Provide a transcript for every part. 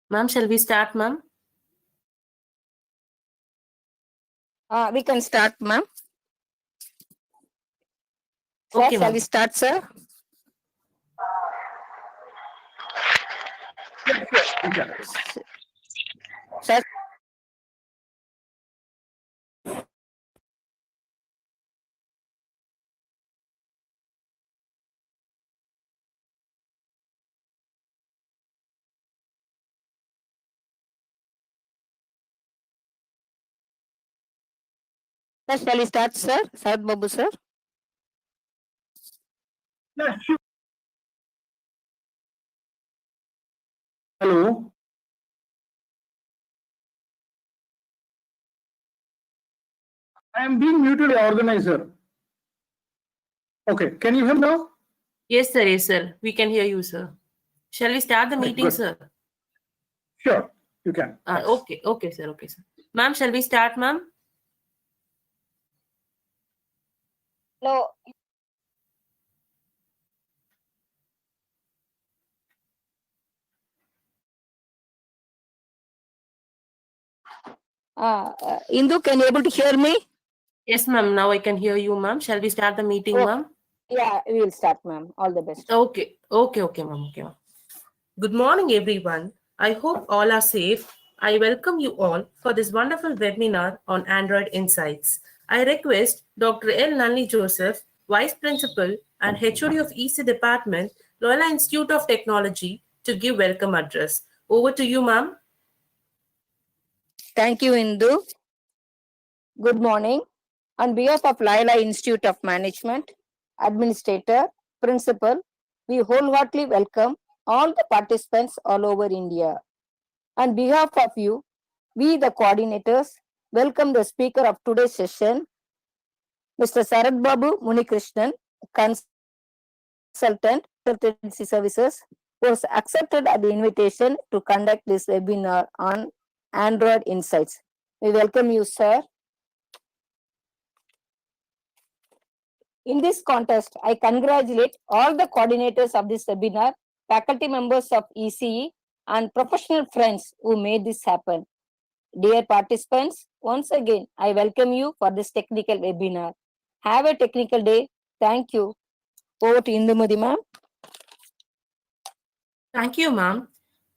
Ma'am, shall we start, ma'am? We can start, ma'am. Sir, Okay, shall ma'am. we start, sir? Sir, shall we start, sir? Sir, Babu, sir. Yeah, sure. Hello. I am being muted, organizer. Okay, can you hear me now? Yes, sir. Yes, sir. We can hear you, sir. Shall we start the Okay, meeting, good. sir? Sure, you can. Thanks. Okay, okay, sir. Okay, sir. Ma'am, shall we start, ma'am? No. Indu, can you able to hear me? Yes, ma'am. Now I can hear you, ma'am. Shall we start the meeting, Oh, ma'am? yeah, we will start, ma'am. All the best. Okay, okay, ma'am. Okay, ma'am. Good morning, everyone. I hope all are safe. I welcome you all for this wonderful webinar on Android Insights. I request Dr. L. Nalini Joseph, Vice Principal and HOD of EC Department, Loyola Institute of Technology, to give welcome address. Over to you, ma'am. Thank you, Indu. Good morning. On behalf of Loyola Institute of Management, Administrator, Principal, we wholeheartedly welcome all the participants all over India. On behalf of you, we, the coordinators, welcome the speaker of today's session, Mr. Sarad Babu Munikrishnan, consultant, consultancy services, who has accepted the invitation to conduct this webinar on Android Insights. We welcome you, sir. In this contest, I congratulate all the coordinators of this webinar, faculty members of ECE, and professional friends who made this happen. Dear participants, once again, I welcome you for this technical webinar. Have a technical day. Thank you. Over to Indumati, ma'am. Thank you, ma'am.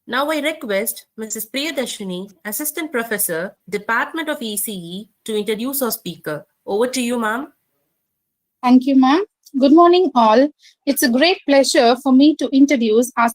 Now I request Mrs. Priyadashini, Assistant Professor, Department of ECE, to introduce our speaker. Over to you, ma'am. Thank you, ma'am. Good morning, all. It's a great pleasure for me to introduce our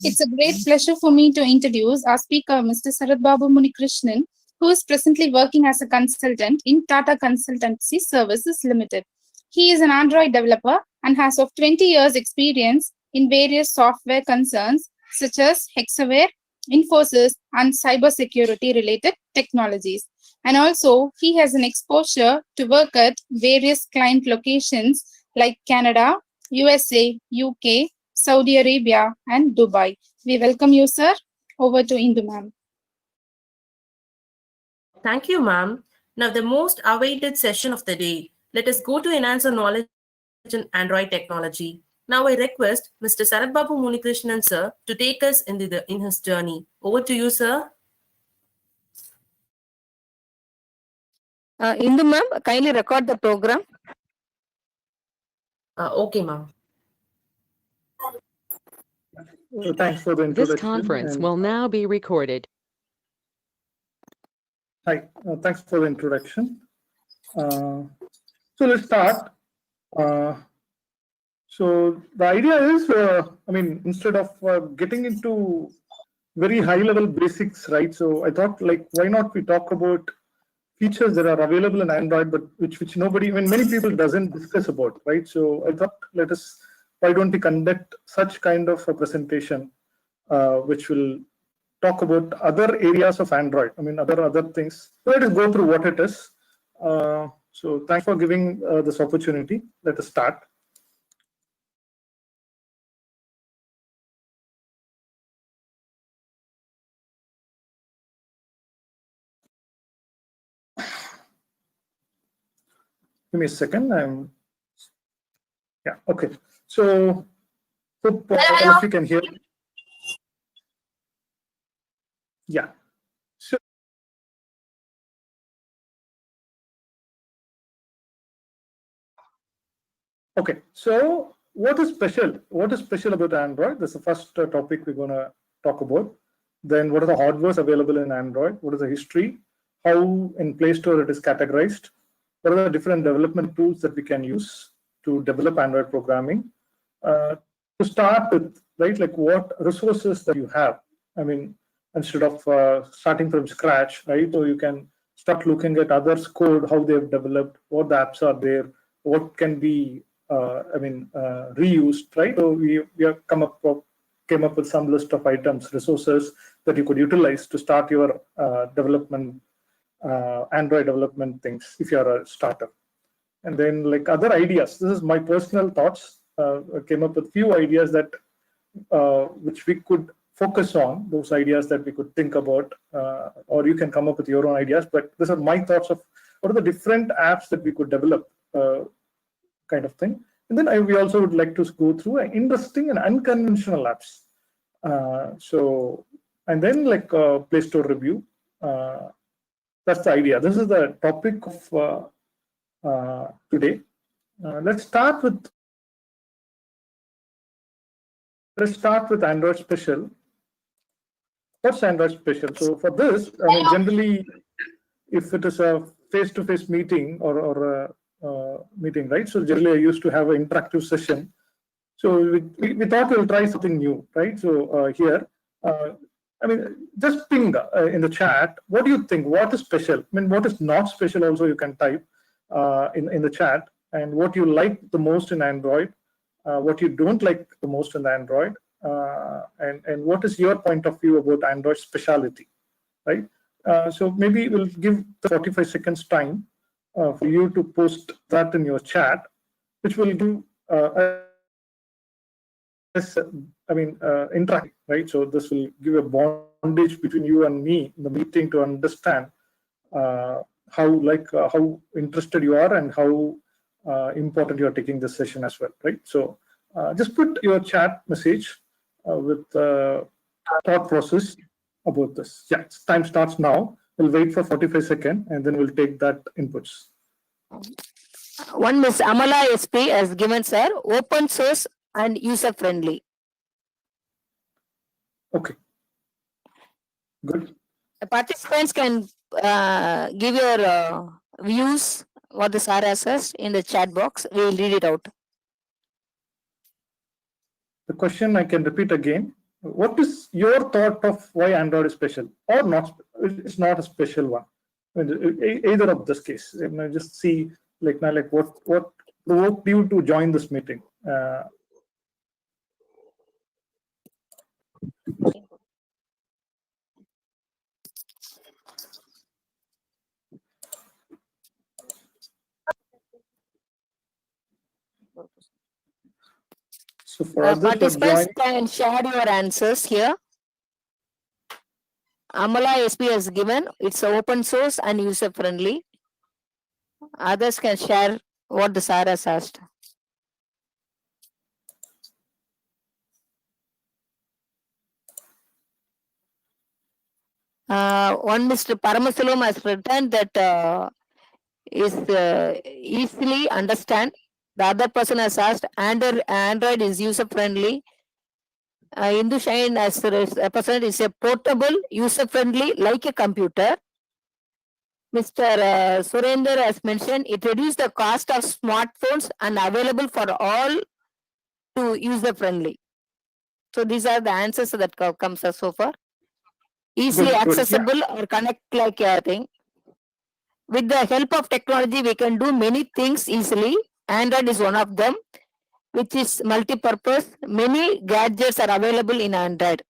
It's a great pleasure for me to introduce our speaker, Mr. Sarad Babu Munikrishnan, who is presently working as a consultant in Tata Consultancy Services Limited. He is an Android developer and has of 20 years experience in various software concerns such as Hexaware, Infosys, and cybersecurity related technologies. And also, he has an exposure to work at various client locations like Canada, USA, UK, Saudi Arabia, and Dubai. We welcome you, sir. Over to Indu, ma'am. Thank you, ma'am. Now, the most awaited session of the day. Let us go to enhance our knowledge in Android technology. Now, I request Mr. Sarad Babu Munikrishnan, sir, to take us in his journey. Over to you, sir. Indu, ma'am, kindly record the program. Okay, ma'am. Thanks for the introduction. This conference will now be recorded. Hi, thanks for the introduction. So let's start. So the idea is, instead of getting into very high level basics, right? So I thought, like, why not we talk about features that are available in Android, but which nobody, many people doesn't discuss about, right? So I thought, why don't we conduct such kind of a presentation, which will talk about other areas of Android. Other things. So let us go through what it is. So thanks for giving this opportunity. Let us start. Give me a second. Yeah, okay. So hope all of you can hear. Yeah. So okay. So what is special? What is special about Android? That's the first topic we're going to talk about. Then what are the hardwares available in Android? What is the history? How in Play Store it is categorized? What are the different development tools that we can use to develop Android programming? To start with, right, like what resources that you have. I mean, instead of starting from scratch, right? So you can start looking at others' code, how they've developed, what the apps are there, what can be, reused, right? So we have came up with some list of items, resources that you could utilize to start your development, Android development things if you are a startup. And then like other ideas, this is my personal thoughts. I came up with few ideas that which we could focus on, those ideas that we could think about, or you can come up with your own ideas. But these are my thoughts of what are the different apps that we could develop, kind of thing. And then we also would like to go through interesting and unconventional apps. And then like Play Store review. That's the idea. This is the topic of today. Let's start with Android Special. What's Android Special? So for this, I mean, generally, if it is a face-to-face meeting or a meeting, right? So generally, I used to have an interactive session. So we thought we'll try something new, right? So here, I mean, just ping in the chat. What do you think? What is special? I mean, what is not special? Also, you can type in the chat, and what you like the most in Android, what you don't like the most in the Android, and what is your point of view about Android speciality, right? So maybe we'll give the 45 seconds time for you to post that in your chat, which will give interact, right? So this will give a bondage between you and me in the meeting to understand how interested you are and how important you are taking this session as well, right? So just put your chat message with thought process about this. Yeah, time starts now. We'll wait for 45 seconds and then we'll take that inputs. One Miss Amala SP has given, sir, open source and user friendly. Okay, good. The participants can give your views, what the sir has asked in the chat box. We will read it out. The question I can repeat again. What is your thought of why Android is special or not? It's not a special one. I mean, either of this case. I mean, just see like now, like what provoked you to join this meeting. So for others participants can share your answers here. Amala SP has given, it's open source and user friendly. Others can share what the sir has asked. One Mr. Paramasalam has written that is easily understand. The other person has asked, Android is user friendly. Hindu Shine as a person is a portable, user friendly, like a computer. Mr. Surender has mentioned it reduces the cost of smartphones and available for all to user friendly. So these are the answers that comes so far. Easily accessible or connect like a thing. With the help of technology, we can do many things easily. Android is one of them, which is multi-purpose. Many gadgets are available in Android.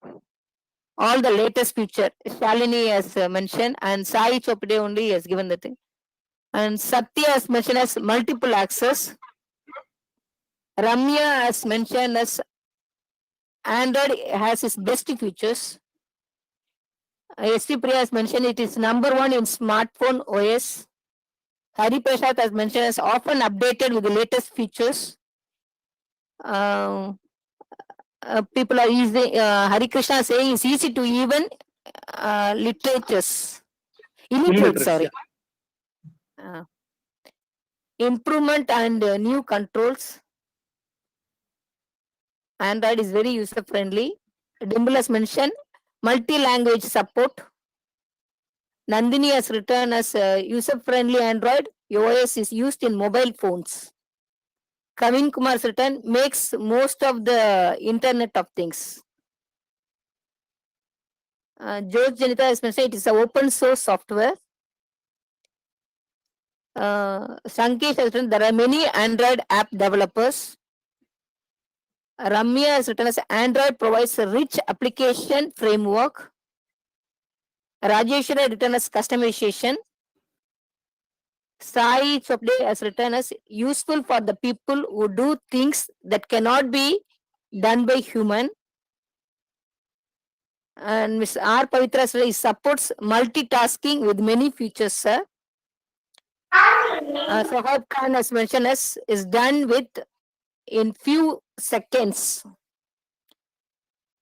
All the latest feature. Shalini has mentioned, and Sai Chopde only has given the thing. And Satya has mentioned as multiple access. Ramya has mentioned as Android has its best features. ST Priya has mentioned it is number one in smartphone OS. Hari Prasad has mentioned is often updated with the latest features. People are easy. Hari Krishna saying it's easy to even illiterate. Illiterates, Sorry. Improvement and new controls. Android is very user friendly. Dimple has mentioned multi-language support. Nandini has written as user friendly Android. OS is used in mobile phones. Kavin Kumar has written makes most of the Internet of Things. George Janita has mentioned it is an open source software. Sankesh has written there are many Android app developers. Ramya has written as Android provides a rich application framework. Rajeshwari has written as customization. Sai Chopde has written as useful for the people who do things that cannot be done by human. And Ms. R. Pavitra says supports multitasking with many features, sir. Sahab Khan has mentioned as is done with in few seconds.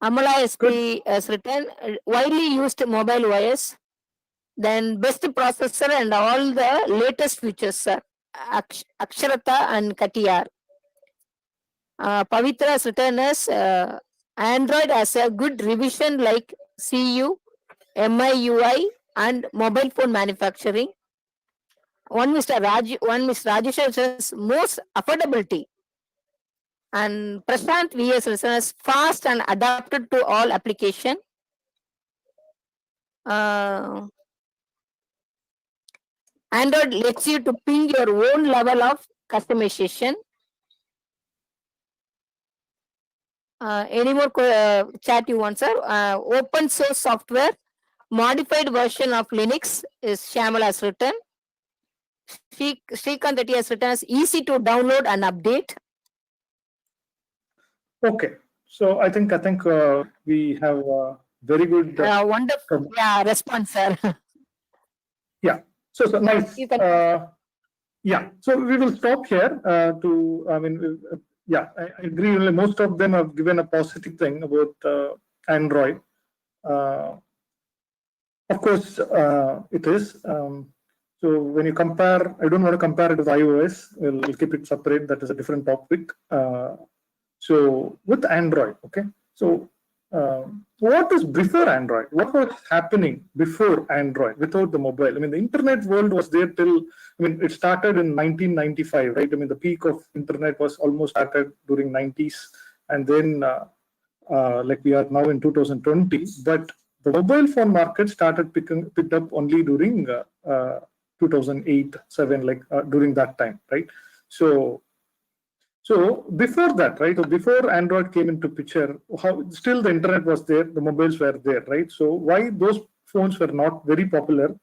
Amala SP has written widely used mobile OS, then best processor and all the latest features, sir. Aksharata and Katiyar. Pavitra has written as Android has a good revision like CU, MIUI and mobile phone manufacturing. One Mr. Rajesh says most affordability. And Prashant VS is fast and adapted to all application. Android lets you to ping your own level of customization. Any more chat you want, sir? Open source software, modified version of Linux is Shyamala has written. Srikanth Reddy has written as easy to download and update. Okay, so I think we have very good wonderful response, sir. Yeah, so nice. You can Yeah, so we will stop here yeah, I agree. Most of them have given a positive thing about Android. Of course, it is. So when you compare, I don't want to compare it with iOS. We'll keep it separate. That is a different topic. So with Android, okay. So what is before Android? What was happening before Android without the mobile? I mean, the internet world was there till, I mean, it started in 1995, right? I mean, the peak of internet was almost started during 90s. And then like we are now in 2020, but the mobile phone market started picked up only during 2008, 7, like during that time, right? So before that, right? So before Android came into picture, still the internet was there, the mobiles were there, right? So why those phones were not very popular,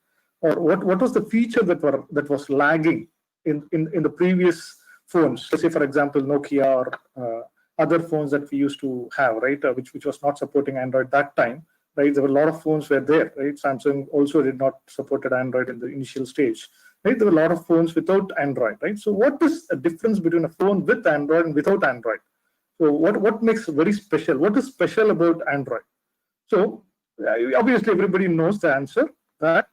or what was the feature that was lagging in the previous phones? Let's say, for example, Nokia or other phones that we used to have, right? Which was not supporting Android that time, right? There were a lot of phones were there, right? Samsung also did not supported Android in the initial stage. Right? There were a lot of phones without Android, right? So what is the difference between a phone with Android and without Android? So what makes it very special? What is special about Android? So obviously everybody knows the answer, that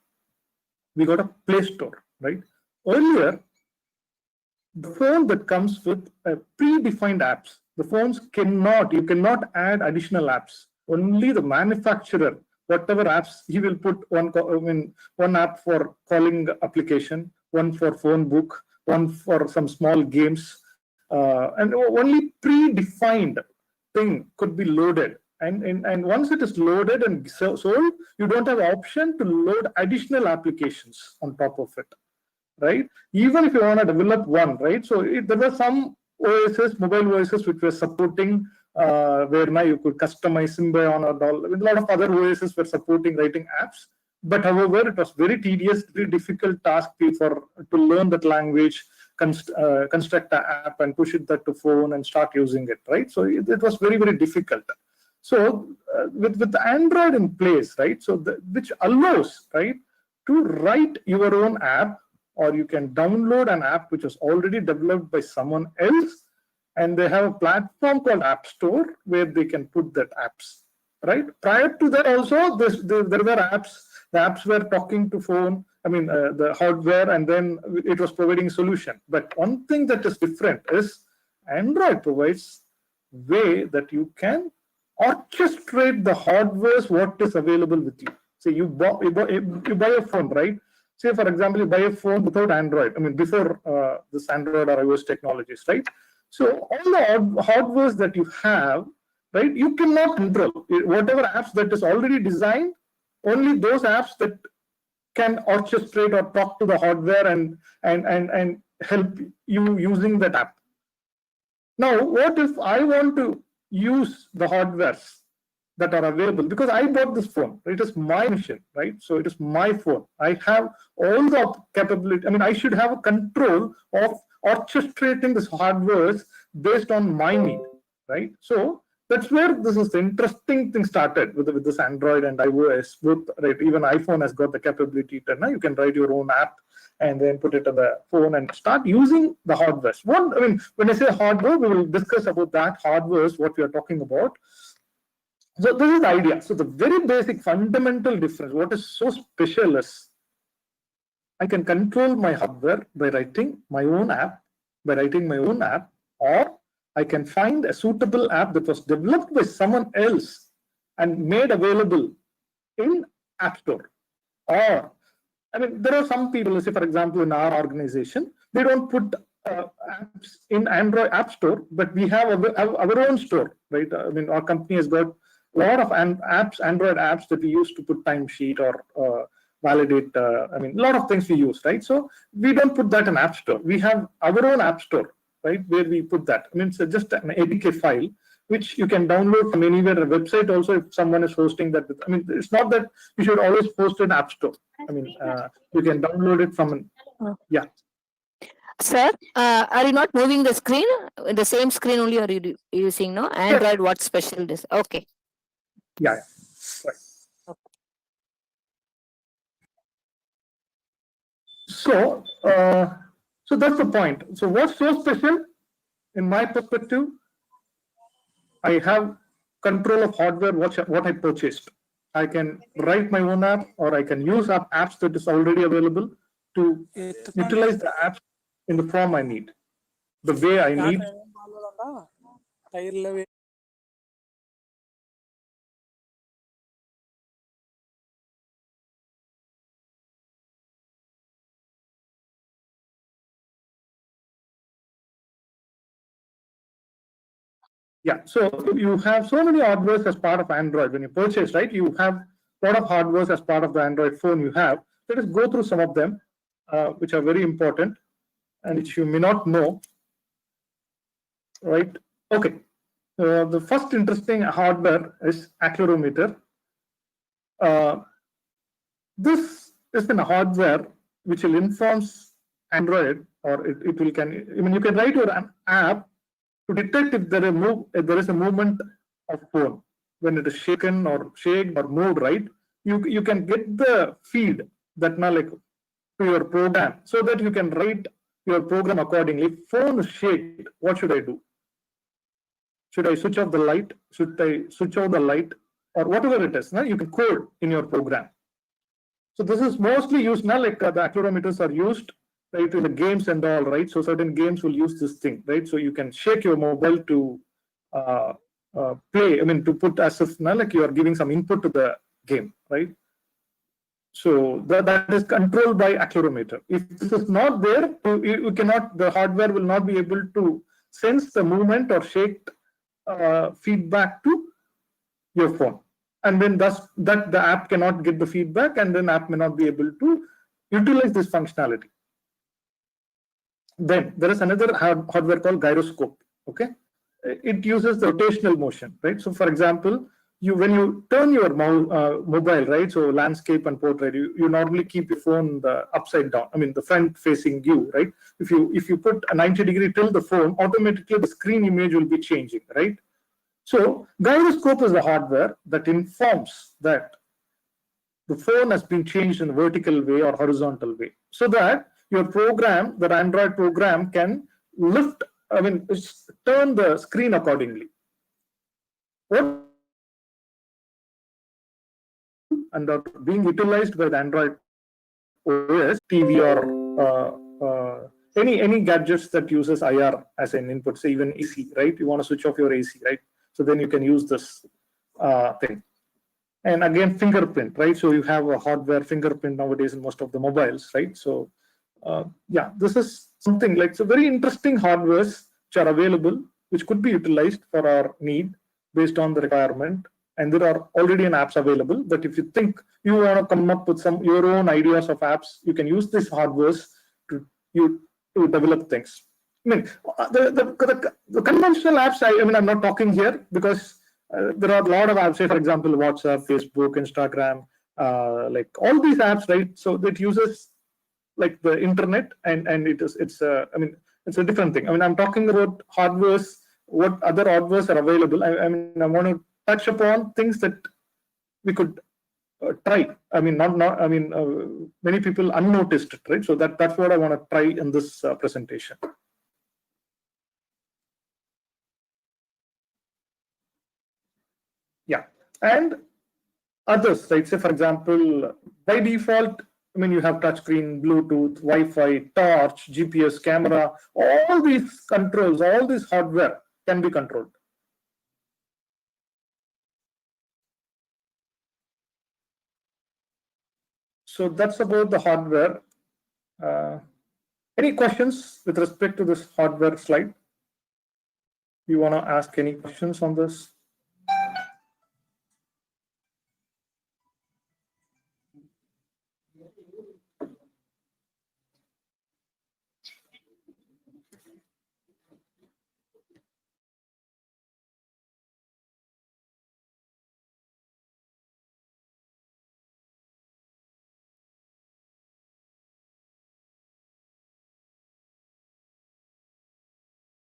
we got a Play Store, right? Earlier, the phone that comes with predefined apps, the phones you cannot add additional apps. Only the manufacturer, whatever apps, he will put one app for calling application, one for phone book, one for some small games, and only predefined thing could be loaded. And once it is loaded and sold, you don't have option to load additional applications on top of it, right? Even if you want to develop one, right? So there were some OSs, mobile OSs, which were supporting where now you could customize Symbian or all. A lot of other OSs were supporting writing apps, but however, it was very tedious, very difficult task to learn that language, construct an app and push it that to phone and start using it, right? So it was very, very difficult. So with Android in place, right? So which allows, right, to write your own app or you can download an app which was already developed by someone else, and they have a platform called App Store where they can put that apps, right? Prior to that also, there were apps. The apps were talking to phone, the hardware, and then it was providing solution. But one thing that is different is Android provides way that you can orchestrate the hardware what is available with you. So you buy a phone, right? Say, for example, you buy a phone without Android, before this Android or iOS technologies, right? So all the hardware that you have, right, you cannot control. Whatever apps that is already designed, only those apps that can orchestrate or talk to the hardware and help you using that app. Now, what if I want to use the hardwares that are available? Because I bought this phone, it is my mission, right? So it is my phone. I have all the capability. I should have a control of orchestrating this hardware based on my need, right? So that's where this is the interesting thing started with this Android and iOS both, right? Even iPhone has got the capability to now you can write your own app and then put it on the phone and start using the hardware. When I say hardware, we will discuss about that hardware is what we are talking about. So this is the idea. So the very basic fundamental difference, what is so special is I can control my hardware by writing my own app, or I can find a suitable app that was developed by someone else and made available in App Store. Or, there are some people, say for example, in our organization, they don't put apps in Android App Store, but we have our own store, right? Our company has got a lot of Android apps that we use to put timesheet or validate, a lot of things we use, right? So we don't put that in App Store. We have our own App Store, right, where we put that. It's just an APK file, which you can download from anywhere. A website also, if someone is hosting that. It's not that you should always post in App Store. You can download it from, yeah. Sir, are you not moving the screen? The same screen only are you using, no? Android, what special this? Okay. Yeah, right. So that's the point. So what's so special in my perspective? I have control of hardware, what I purchased. I can write my own app, or I can use apps that is already available to utilize the apps in the form I need, the way I need. Yeah, so you have so many hardwares as part of Android. When you purchase, right, you have a lot of hardwares as part of the Android phone you have. Let us go through some of them, which are very important and which you may not know, right? Okay, the first interesting hardware is accelerometer. This is a hardware which will inform Android, or it will you can write your app to detect if there is a movement of phone when it is shaken or shaked or moved, right? You can get the feed that now like to your program so that you can write your program accordingly. If phone is shaken, what should I do? Should I switch off the light? Should I switch off the light? Or whatever it is, now you can code in your program. So this is mostly used now, like the accelerometers are used, right, in the games and all, right? So certain games will use this thing, right? So you can shake your mobile to play, to put as if now like you are giving some input to the game, right? So that is controlled by accelerometer. If this is not there, you cannot, the hardware will not be able to sense the movement or shake feedback to your phone. And then thus that the app cannot get the feedback, and then app may not be able to utilize this functionality. Then there is another hardware called gyroscope. Okay, it uses the rotational motion, right? So for example, when you turn your mobile, right, so landscape and portrait, you normally keep your phone upside down, the front facing you, right? If you put a 90-degree tilt the phone, automatically the screen image will be changing, right? So gyroscope is the hardware that informs that the phone has been changed in a vertical way or horizontal way, so that your program, the Android program, can lift, turn the screen accordingly. What and are being utilized by the Android OS, TV, or any gadgets that uses IR as an input, say even AC, right? You want to switch off your AC, right? So then you can use this thing. And again, fingerprint, right? So you have a hardware fingerprint nowadays in most of the mobiles, right? So yeah, this is something like so very interesting hardwares which are available, which could be utilized for our need based on the requirement. And there are already an apps available that if you think you want to come up with some your own ideas of apps, you can use these hardwares to develop things. I mean, the conventional apps, I'm not talking here because there are a lot of apps, say for example, WhatsApp, Facebook, Instagram, like all these apps, right? So that uses like the internet, and it's a different thing. I'm talking about hardwares, what other hardwares are available. I want to touch upon things that we could try. Many people unnoticed it, right? So that's what I want to try in this presentation. Yeah, and others, right? Say for example, by default, you have touchscreen, Bluetooth, Wi-Fi, torch, GPS, camera. All these controls, all this hardware can be controlled. So that's about the hardware. Any questions with respect to this hardware slide? You want to ask any questions on this?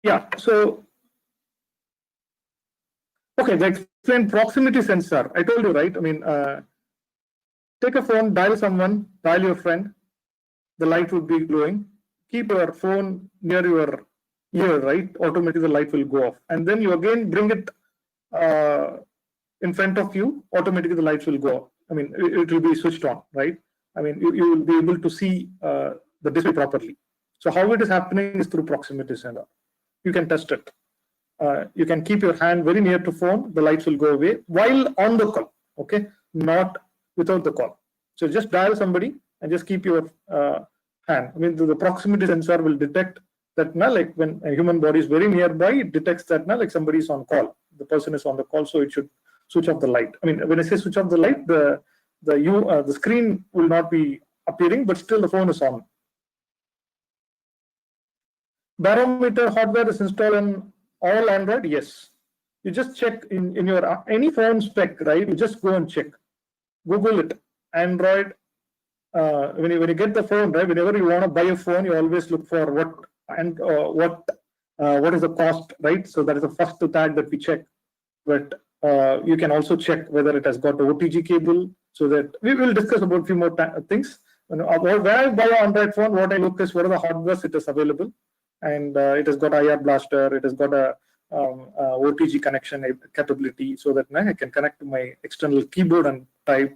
Yeah, so okay, the explain proximity sensor. I told you, right? Take a phone, dial someone, dial your friend, the light would be glowing. Keep your phone near your ear, right? Automatically the light will go off. And then you again bring it in front of you, automatically the lights will go off. It will be switched on, right? You will be able to see the display properly. So how it is happening is through proximity sensor. You can test it. You can keep your hand very near to phone, the lights will go away while on the call, okay? Not without the call. So just dial somebody and just keep your hand. The proximity sensor will detect that now, like when a human body is very nearby, it detects that now, like somebody is on call, the person is on the call, so it should switch off the light. When I say switch off the light, the screen will not be appearing, but still the phone is on. Barometer hardware is installed in all Android, yes. You just check in your any phone spec, right? You just go and check. Google it. Android. When you get the phone, right? Whenever you want to buy a phone, you always look for what is the cost, right? So that is the first tag that we check. But you can also check whether it has got the OTG cable. So that we will discuss about a few more things. When I buy an Android phone, what I look is what are the hardware it is available. And it has got IR blaster, it has got a OTG connection capability, so that I can connect to my external keyboard and type,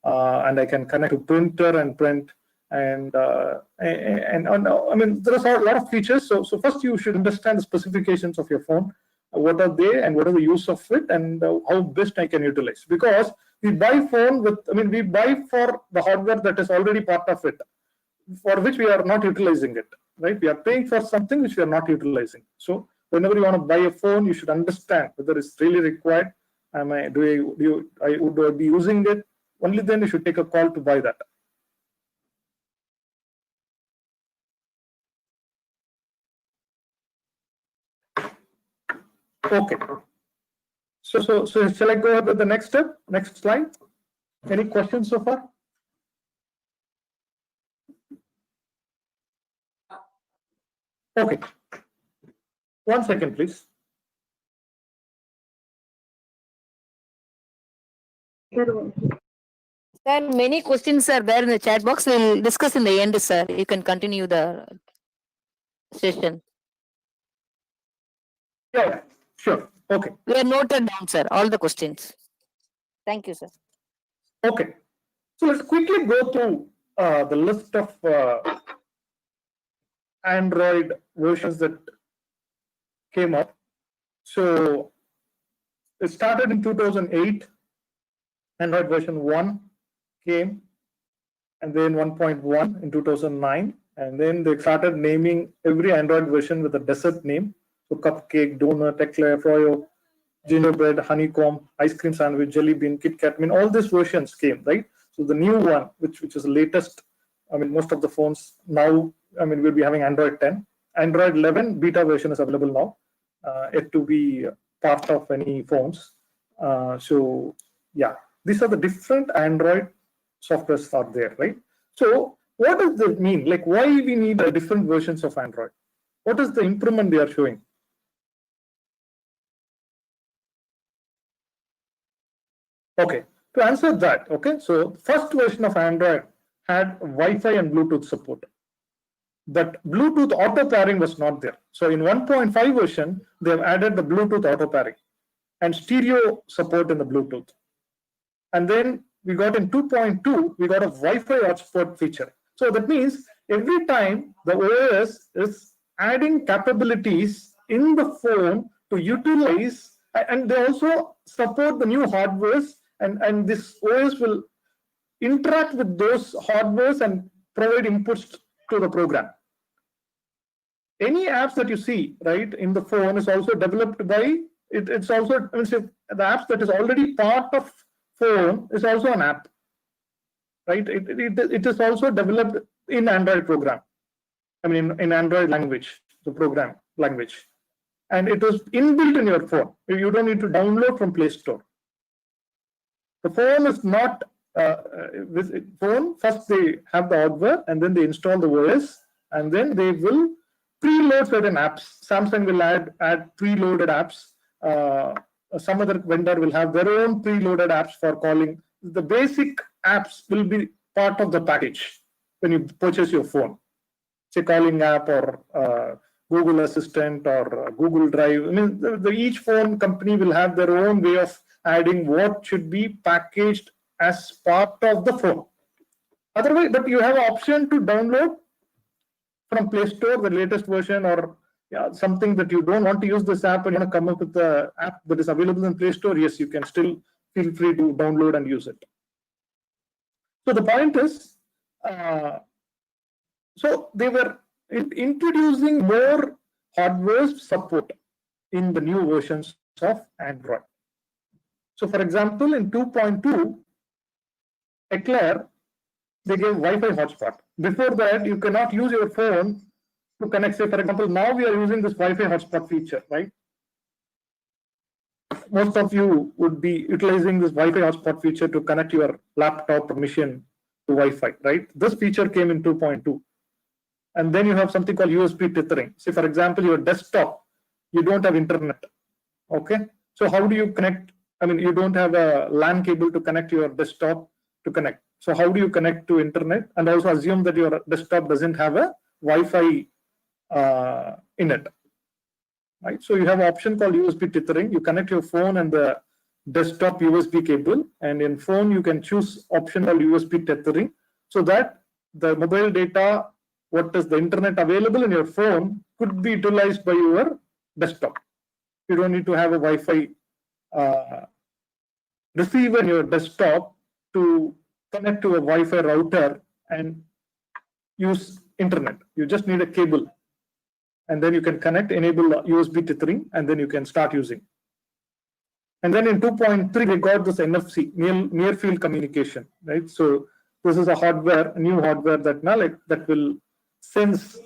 and I can connect to printer and print, and there are a lot of features. So first you should understand the specifications of your phone, what are they and what are the use of it, and how best I can utilize. Because we buy phone with, we buy for the hardware that is already part of it, for which we are not utilizing it, right? We are paying for something which we are not utilizing. So whenever you want to buy a phone, you should understand whether it's really required. Do I be using it? Only then you should take a call to buy that. Okay. So shall I go ahead with the next step? Next slide. Any questions so far? Okay. 1 second, please. There are many questions are there in the chat box. We'll discuss in the end, sir. You can continue the session. Yeah, sure. Okay. We are noted down, sir, all the questions. Thank you, sir. Okay. So let's quickly go through the list of Android versions that came up. So it started in 2008. Android version 1 came, and then 1.1 in 2009. And then they started naming every Android version with a dessert name. So cupcake, donut, eclair, froyo, gingerbread, honeycomb, ice cream sandwich, jelly bean, Kit Kat. I mean, all these versions came, right? So the new one, which is the latest, I mean, most of the phones now, I mean, we'll be having Android 10. Android 11 beta version is available now, yet to be part of any phones. So yeah, these are the different Android softwares are there, right? So what does this mean? Like, why we need different versions of Android? What is the improvement they are showing? Okay, to answer that, okay, so first version of Android had Wi-Fi and Bluetooth support. But Bluetooth auto pairing was not there. So in 1.5 version, they have added the Bluetooth auto pairing and stereo support in the Bluetooth. And then we got in 2.2, we got a Wi-Fi hotspot feature. So that means every time the OS is adding capabilities in the phone to utilize, and they also support the new hardwares, and this OS will interact with those hardwares and provide inputs to the program. Any apps that you see, right, in the phone is also developed by, it's also, I mean, the apps that is already part of phone is also an app, right? It is also developed in Android program. I mean, in Android language, the program language. And it was inbuilt in your phone. You don't need to download from Play Store. The phone is not, with phone, first they have the hardware and then they install the OS and then they will preload certain apps. Samsung will add preloaded apps. Some other vendor will have their own preloaded apps for calling. The basic apps will be part of the package when you purchase your phone. Say calling app or Google Assistant or Google Drive. I mean, each phone company will have their own way of adding what should be packaged as part of the phone. Otherwise, but you have an option to download from Play Store the latest version, or something that you don't want to use this app and you want to come up with the app that is available in Play Store. Yes, you can still feel free to download and use it. So the point is, so they were introducing more hardware support in the new versions of Android. So for example, in 2.2, Eclair, they gave Wi-Fi hotspot. Before that, you cannot use your phone to connect. Say, for example, now we are using this Wi-Fi hotspot feature, right? Most of you would be utilizing this Wi-Fi hotspot feature to connect your laptop or machine to Wi-Fi, right? This feature came in 2.2. And then you have something called USB tethering. Say, for example, your desktop, you don't have internet, okay? So how do you connect? I mean, you don't have a LAN cable to connect your desktop to connect. So how do you connect to internet? And also assume that your desktop doesn't have a Wi-Fi in it, right? So you have an option called USB tethering. You connect your phone and the desktop USB cable, and in phone you can choose option called USB tethering, so that the mobile data, what is the internet available in your phone, could be utilized by your desktop. You don't need to have a Wi-Fi receiver in your desktop to connect to a Wi-Fi router and use internet. You just need a cable, and then you can connect, enable USB tethering, and then you can start using. And then in 2.3, we got this NFC, near field communication, right? So this is a hardware, a new hardware that now that will sense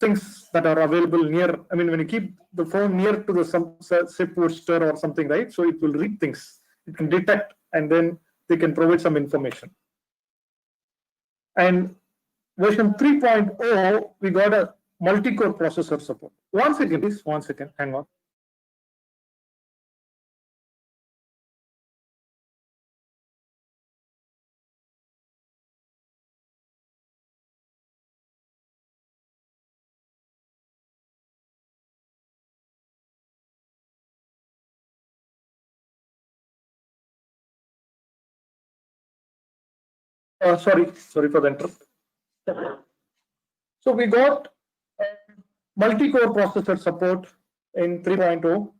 things that are available near. I mean, when you keep the phone near to the zip poster or something, right? So it will read things. It can detect, and then they can provide some information. And version 3.0, we got a multi-core processor support. One second, please. 1 second. Hang on. Sorry for the interrupt. So we got multi-core processor support in 3.0,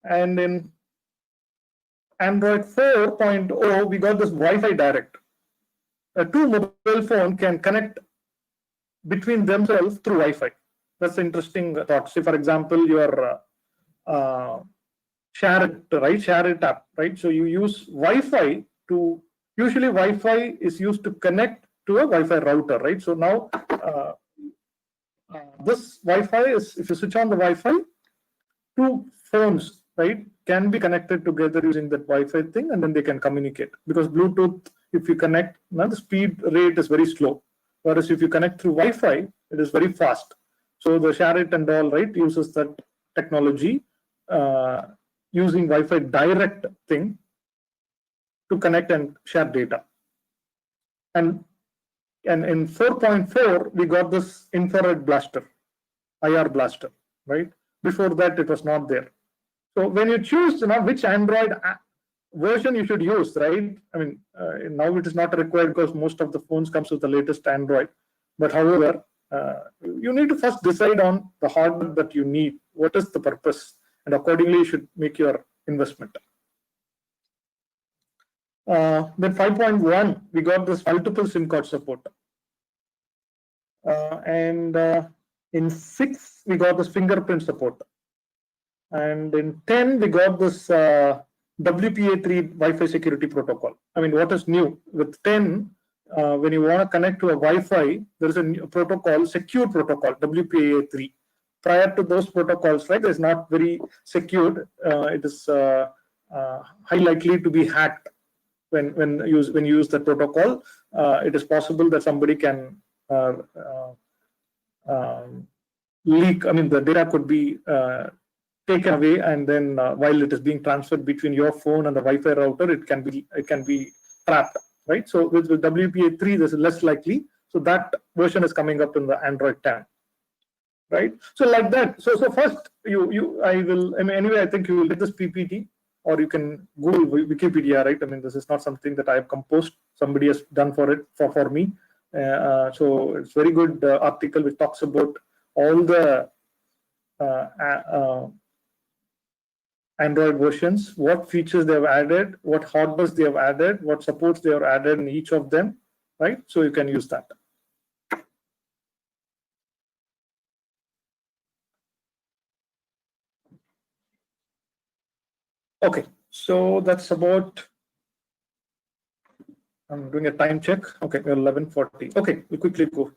and in Android 4.0 we got this Wi-Fi direct. A two mobile phone can connect between themselves through Wi-Fi. That's an interesting thought. Say, for example, your Share It app, right? So you use Wi-Fi to, usually Wi-Fi is used to connect to a Wi-Fi router, right? So now this Wi-Fi is, if you switch on the Wi-Fi, two phones, right, can be connected together using that Wi-Fi thing, and then they can communicate. Because Bluetooth, if you connect, now the speed rate is very slow. Whereas if you connect through Wi-Fi, it is very fast. So the Share It and all, right, uses that technology using Wi-Fi direct thing to connect and share data. And in 4.4, we got this infrared blaster, IR blaster, right? Before that, it was not there. So when you choose, which Android version you should use, right? I mean, now it is not required because most of the phones comes with the latest Android. But however, you need to first decide on the hardware that you need. What is the purpose? And accordingly, you should make your investment. Then 5.1, we got this multiple SIM card support. And in 6, we got this fingerprint support. And in 10, we got this WPA3 Wi-Fi security protocol. I mean, what is new? With 10, when you want to connect to a Wi-Fi, there is a new protocol, secure protocol, WPA3. Prior to those protocols, right, it's not very secured. It is high likely to be hacked when you use that protocol. It is possible that somebody can leak. I mean, the data could be taken away, and then while it is being transferred between your phone and the Wi-Fi router, it can be trapped, right? So with WPA3, this is less likely. So that version is coming up in the Android 10, right? So like that. So first, anyway, I think you will get this PPT, or you can Google Wikipedia, right? I mean, this is not something that I have composed. Somebody has done for me. So it's very good article which talks about all the Android versions, what features they have added, what hardware they have added, what supports they have added in each of them, right? So you can use that. Okay, so that's about, I'm doing a time check. Okay, we're 11:40. Okay, we'll quickly go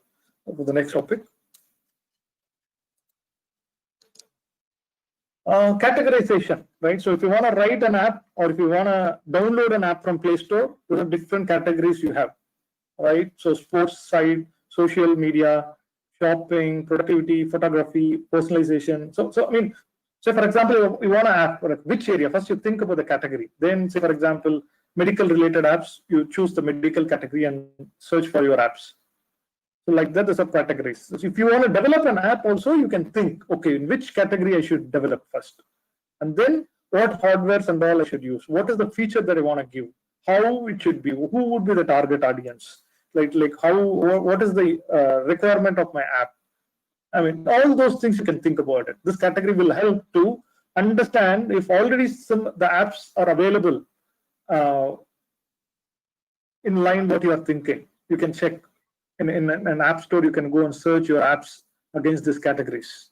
to the next topic. Categorization, right? So if you want to write an app, or if you want to download an app from Play Store, there are different categories you have, right? So sports side, social media, shopping, productivity, photography, personalization. So I mean, say for example, you want an app, which area? First you think about the category. Then say for example, medical related apps, you choose the medical category and search for your apps. So like that, there's subcategories. So if you want to develop an app also, you can think, okay, in which category I should develop first. And then what hardwares and all I should use. What is the feature that I want to give? How it should be? Who would be the target audience? Like what is the requirement of my app? I mean, all those things you can think about it. This category will help to understand if already the apps are available in line what you are thinking. You can check. In an app store, you can go and search your apps against these categories.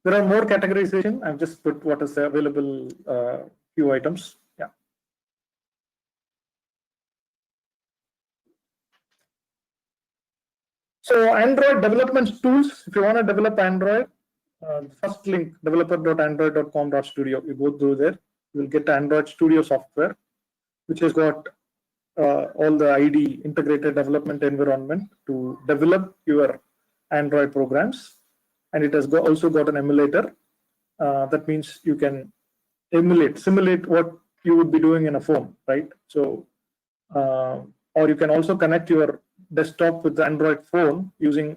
There are more categorization. I've just put what is the available few items. Yeah. So Android development tools. If you want to develop Android, first link developer.android.com.studio. You go through there. You will get Android Studio software, which has got all the IDE, integrated development environment, to develop your Android programs. And it has also got an emulator. That means you can simulate what you would be doing in a phone, right? So, or you can also connect your desktop with the Android phone using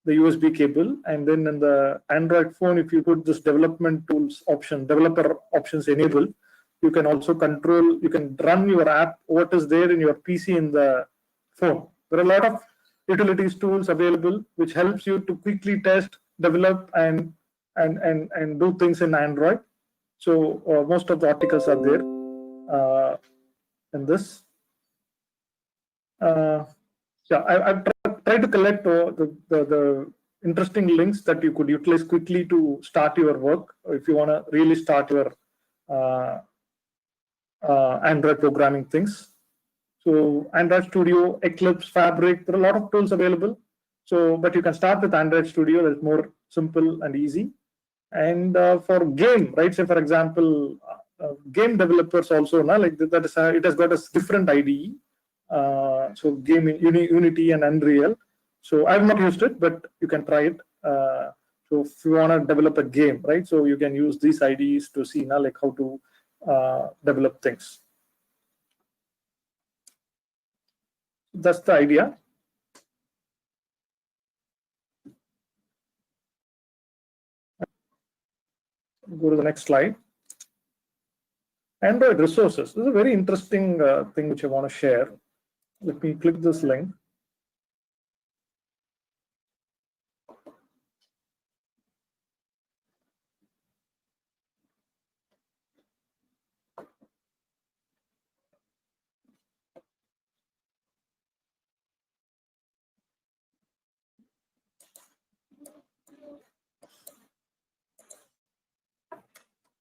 the USB cable. And then in the Android phone, if you put this development tools option, developer options enabled, You can also control, you can run your app, what is there in your PC in the phone. There are a lot of utilities tools available which helps you to quickly test, develop, and do things in Android. So most of the articles are there in this. Yeah, I've tried to collect the interesting links that you could utilize quickly to start your work if you want to really start your Android programming things. So Android Studio, Eclipse, Fabric, there are a lot of tools available. So, but you can start with Android Studio. That's more simple and easy. And for game, right? So, for example, game developers also now like that is it has got a different IDE. So game in Unity and Unreal. So I've not used it, but you can try it. So if you want to develop a game, right? So you can use these IDEs to see now like how to develop things. That's the idea. Go to the next slide. Android resources. This is a very interesting thing which I want to share. Let me click this link.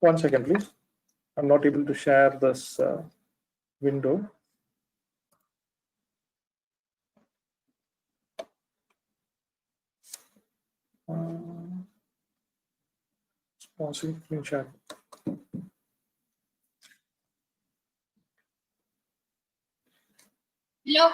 One second, please. I'm not able to share this window. Pausing screen share. Hello.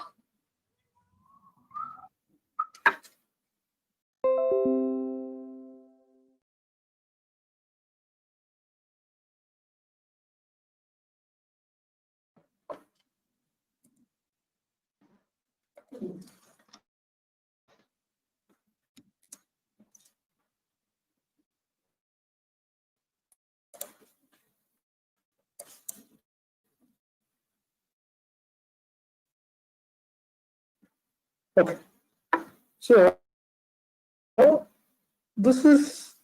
Okay. So this is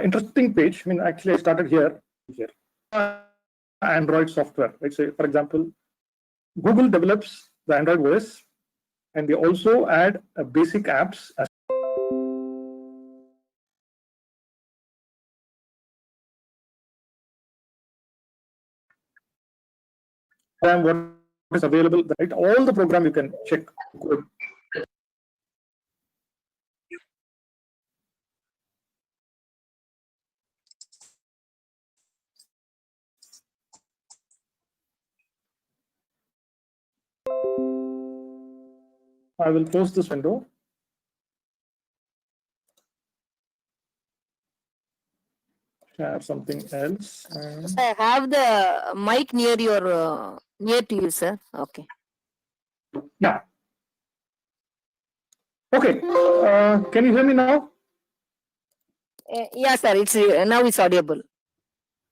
interesting page. I mean, actually, I started here. Android software. Let's say, for example, Google develops the Android OS, and they also add basic apps as what is available. Right, all the program you can check. I will close this window. Share something else. I have the mic near your near to you, sir. Okay. Yeah. Okay. Can you hear me now? Yeah, sir. It's now it's audible.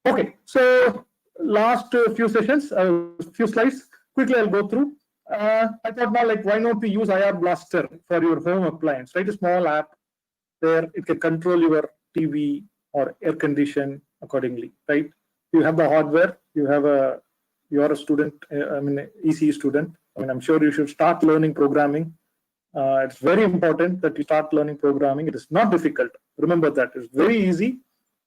Okay. So last few sessions, few slides. Quickly, I'll go through. I thought now, like, why not we use IR Blaster for your home appliance? Right, a small app where it can control your TV or air condition accordingly. Right, you have the hardware. You're a student. I mean, ECE student. I mean, I'm sure you should start learning programming. It's very important that you start learning programming. It is not difficult. Remember that it's very easy.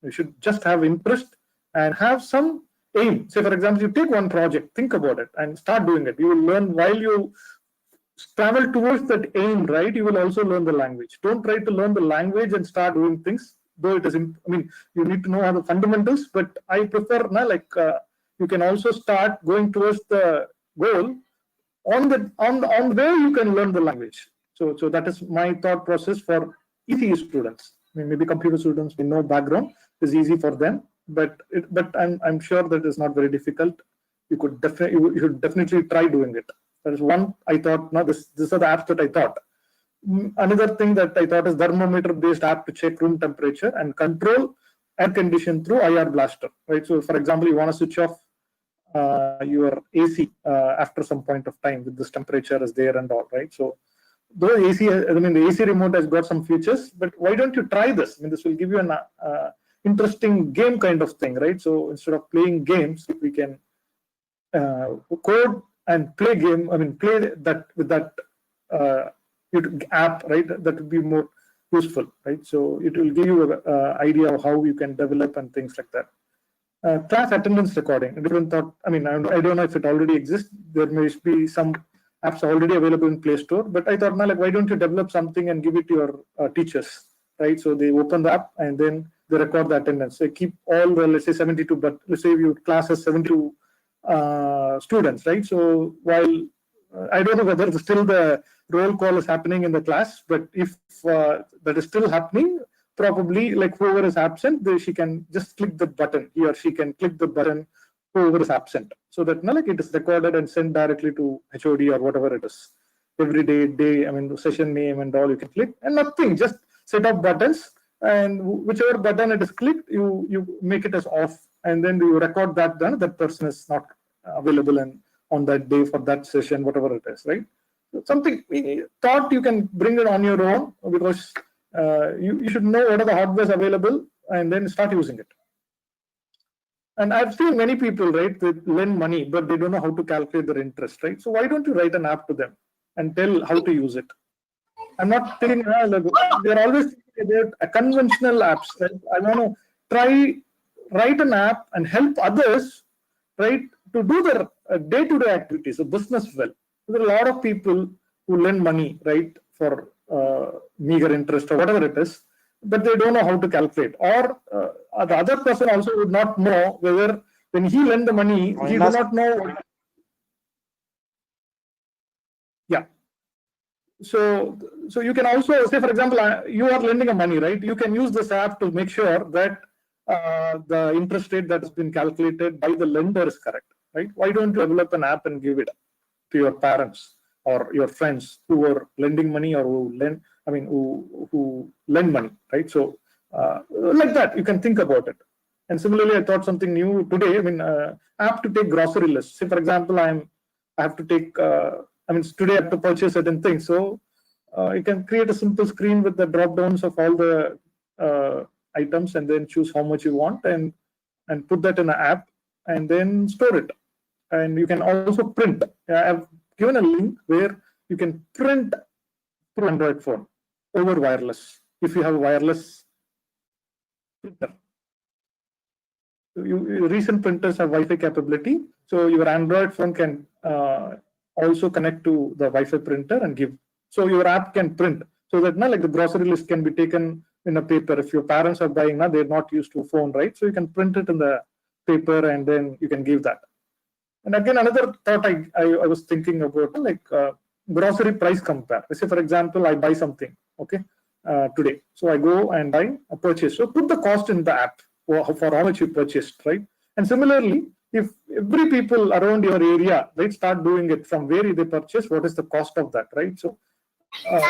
You should just have interest and have some aim. Say, for example, you take one project, think about it, and start doing it. You will learn while you travel towards that aim, right? You will also learn the language. Don't try to learn the language and start doing things. Though it is, I mean, you need to know how the fundamentals. But I prefer now, like, you can also start going towards the goal on where you can learn the language. So that is my thought process for ECE students. I mean, maybe computer students with no background is easy for them, but I'm sure that is not very difficult. You should definitely try doing it. That is one I thought. Now these are the apps that I thought. Another thing that I thought is thermometer-based app to check room temperature and control air condition through IR blaster. Right. So, for example, you want to switch off your AC after some point of time with this temperature is there and all. Right. So, though AC, I mean, the AC remote has got some features, but why don't you try this? I mean, this will give you an interesting game kind of thing, right? So instead of playing games, we can code and play game. I mean, play that with that app, right? That would be more useful, right? So it will give you an idea of how you can develop and things like that. Class attendance recording. Different thought. I mean, I don't know if it already exists. There may be some apps already available in Play Store, but I thought, now, like, why don't you develop something and give it to your teachers, right? So they open the app and then they record the attendance. They keep all the, let's say 72, but let's say your class has 72 students, right? So while I don't know whether still the roll call is happening in the class, but if that is still happening, probably like whoever is absent, she can just click the button. He or she can click the button whoever is absent, so that like it is recorded and sent directly to HOD or whatever it is. Every day, I mean, the session name and all you can click, and nothing, just set up buttons, and whichever button it is clicked, you make it as off, and then you record that done. That person is not available and on that day for that session, whatever it is, right? So something thought you can bring it on your own, because you should know what are the hardware available and then start using it. And I've seen many people, right, they lend money, but they don't know how to calculate their interest, right? So why don't you write an app to them and tell how to use it? I'm not telling they're always thinking about conventional apps, right? I want to write an app and help others, right, to do their day-to-day activities, so business well. There are a lot of people who lend money, right, for meager interest or whatever it is, but they don't know how to calculate. Or the other person also would not know whether when he lend the money, he does not know. Yeah. So you can also say, for example, you are lending a money, right? You can use this app to make sure that the interest rate that has been calculated by the lender is correct, right? Why don't you develop an app and give it to your parents or your friends who are lending money or who lend money, right? So like that, you can think about it. And similarly, I thought something new today. I mean, app to take grocery lists. Say, for example, I have to take. Today I have to purchase certain things. So you can create a simple screen with the drop downs of all the items, and then choose how much you want, and put that in an app, and then store it. And you can also print. I've given a link where you can print through Android phone over wireless. If you have a wireless printer, recent printers have Wi-Fi capability, so your Android phone can also connect to the Wi-Fi printer and give. So your app can print, so that like the grocery list can be taken in a paper. If your parents are buying now, they're not used to a phone, right? So you can print it in the paper and then you can give that. And again, another thought I was thinking about, like grocery price compare. Let's say, for example, I buy something, okay, today. So I go and buy a purchase. So put the cost in the app for how much you purchased, right? And similarly, if every people around your area, right, start doing it from where they purchase, what is the cost of that, right? So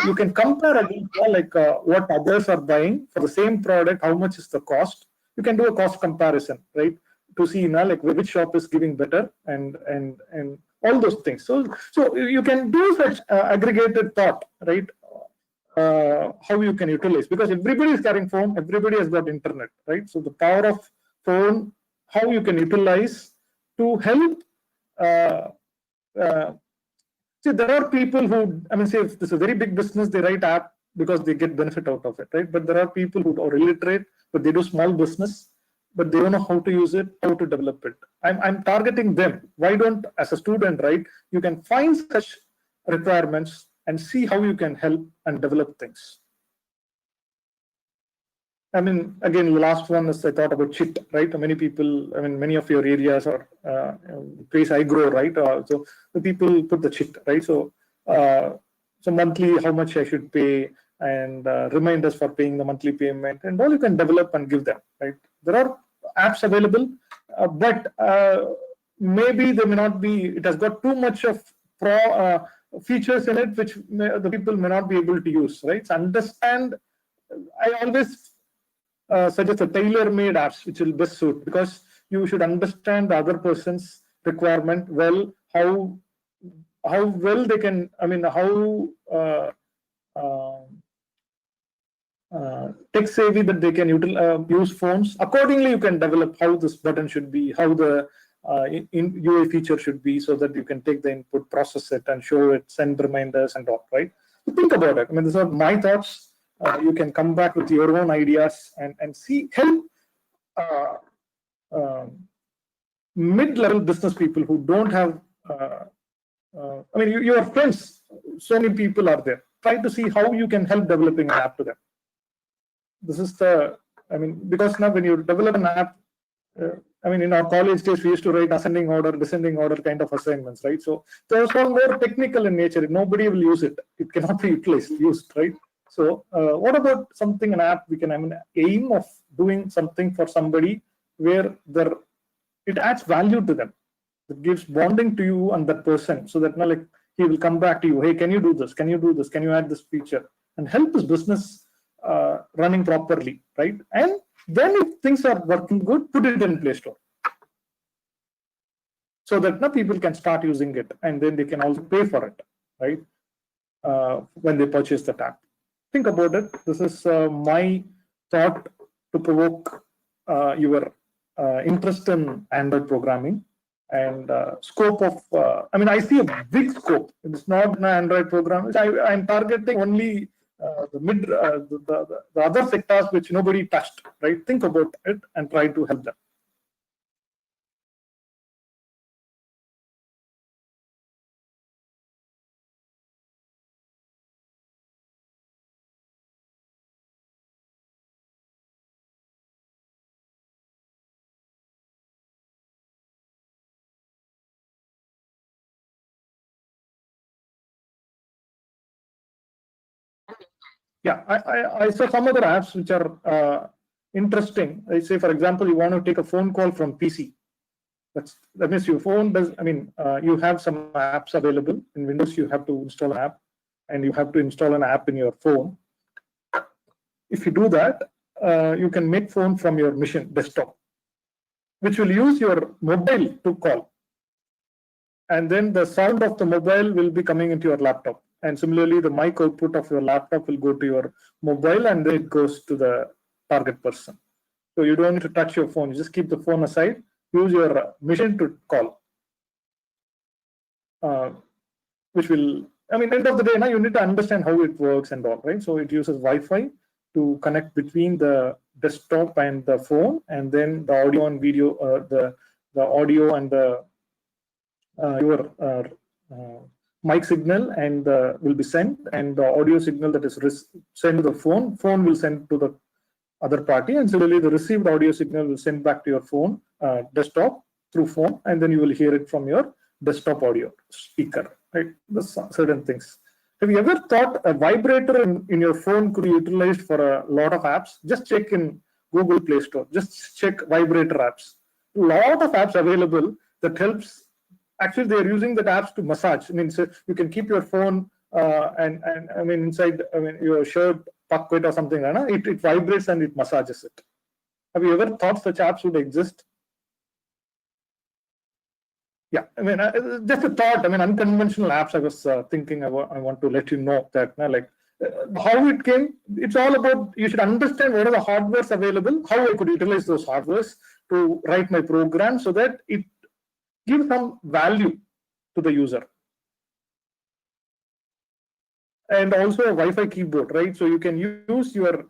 you can compare again, like what others are buying for the same product, how much is the cost. You can do a cost comparison, right, to see like which shop is giving better, and all those things. So you can do such aggregated thought, right? How you can utilize, because everybody is carrying phone, everybody has got internet, right? So the power of phone, how you can utilize to help. See, there are people who, say if this is a very big business, they write app because they get benefit out of it, right? But there are people who are illiterate, but they do small business, but they don't know how to use it, how to develop it. I'm targeting them. Why don't, as a student, right, you can find such requirements and see how you can help and develop things. Again, the last one is I thought about CHIT, right? Many people, many of your areas or place I grow, right? So the people put the CHIT, right? So monthly, how much I should pay, and reminders for paying the monthly payment, and all you can develop and give them, right? There are apps available, but maybe they may not be. It has got too much of features in it which the people may not be able to use, right? So understand. I always suggest a tailor-made apps which will best suit, because you should understand the other person's requirement well, how well they can, I mean, how tech savvy that they can use phones. Accordingly, you can develop how this button should be, how the UI feature should be, so that you can take the input, process it, and show it, send reminders and all, right? So think about it. I mean, these are my thoughts. You can come back with your own ideas and see, help mid-level business people who don't have, I mean, your friends, so many people are there. Try to see how you can help developing an app to them. This is the, I mean, because now when you develop an app, I mean, in our college days, we used to write ascending order, descending order kind of assignments, right? So there's one more technical in nature. Nobody will use it. It cannot be used, right? So what about something, an app we can, I mean, aim of doing something for somebody where it adds value to them. It gives bonding to you and that person, so that now, like, he will come back to you. Hey, can you do this? Can you do this? Can you add this feature? And help his business running properly, right? And then if things are working good, put it in Play Store, so that now people can start using it, and then they can also pay for it, right? When they purchase the app. Think about it. This is my thought to provoke your interest in Android programming and scope of. I mean, I see a big scope. It's not an Android program. I'm targeting only the other sectors which nobody touched, right? Think about it and try to help them. Yeah, I saw some other apps which are interesting. I say, for example, you want to take a phone call from PC. That means your phone does, I mean, you have some apps available. In Windows, you have to install an app, and you have to install an app in your phone. If you do that, you can make phone from your machine desktop, which will use your mobile to call. And then the sound of the mobile will be coming into your laptop. And similarly, the mic output of your laptop will go to your mobile, and then it goes to the target person. So you don't need to touch your phone. You just keep the phone aside, use your machine to call. Which will, I mean, end of the day, now you need to understand how it works and all, right? So it uses Wi-Fi to connect between the desktop and the phone, and then the audio and video, the audio and the your mic signal and will be sent, and the audio signal that is sent to the phone will send to the other party, and similarly the received audio signal will send back to your phone desktop through phone, and then you will hear it from your desktop audio speaker, right? That's certain things. Have you ever thought a vibrator in your phone could be utilized for a lot of apps? Just check in Google Play Store. Just check vibrator apps. A lot of apps available that helps. Actually, they are using the apps to massage. I mean, so you can keep your phone and I mean, inside, I mean, your shirt pocket or something, it vibrates and it massages it. Have you ever thought such apps would exist? Yeah, I mean, just a thought. I mean, unconventional apps. I was thinking. I want to let you know that, like, how it came. It's all about, you should understand what are the hardwares available, how I could utilize those hardwares to write my program so that it gives some value to the user. And also a Wi-Fi keyboard, right? So you can use your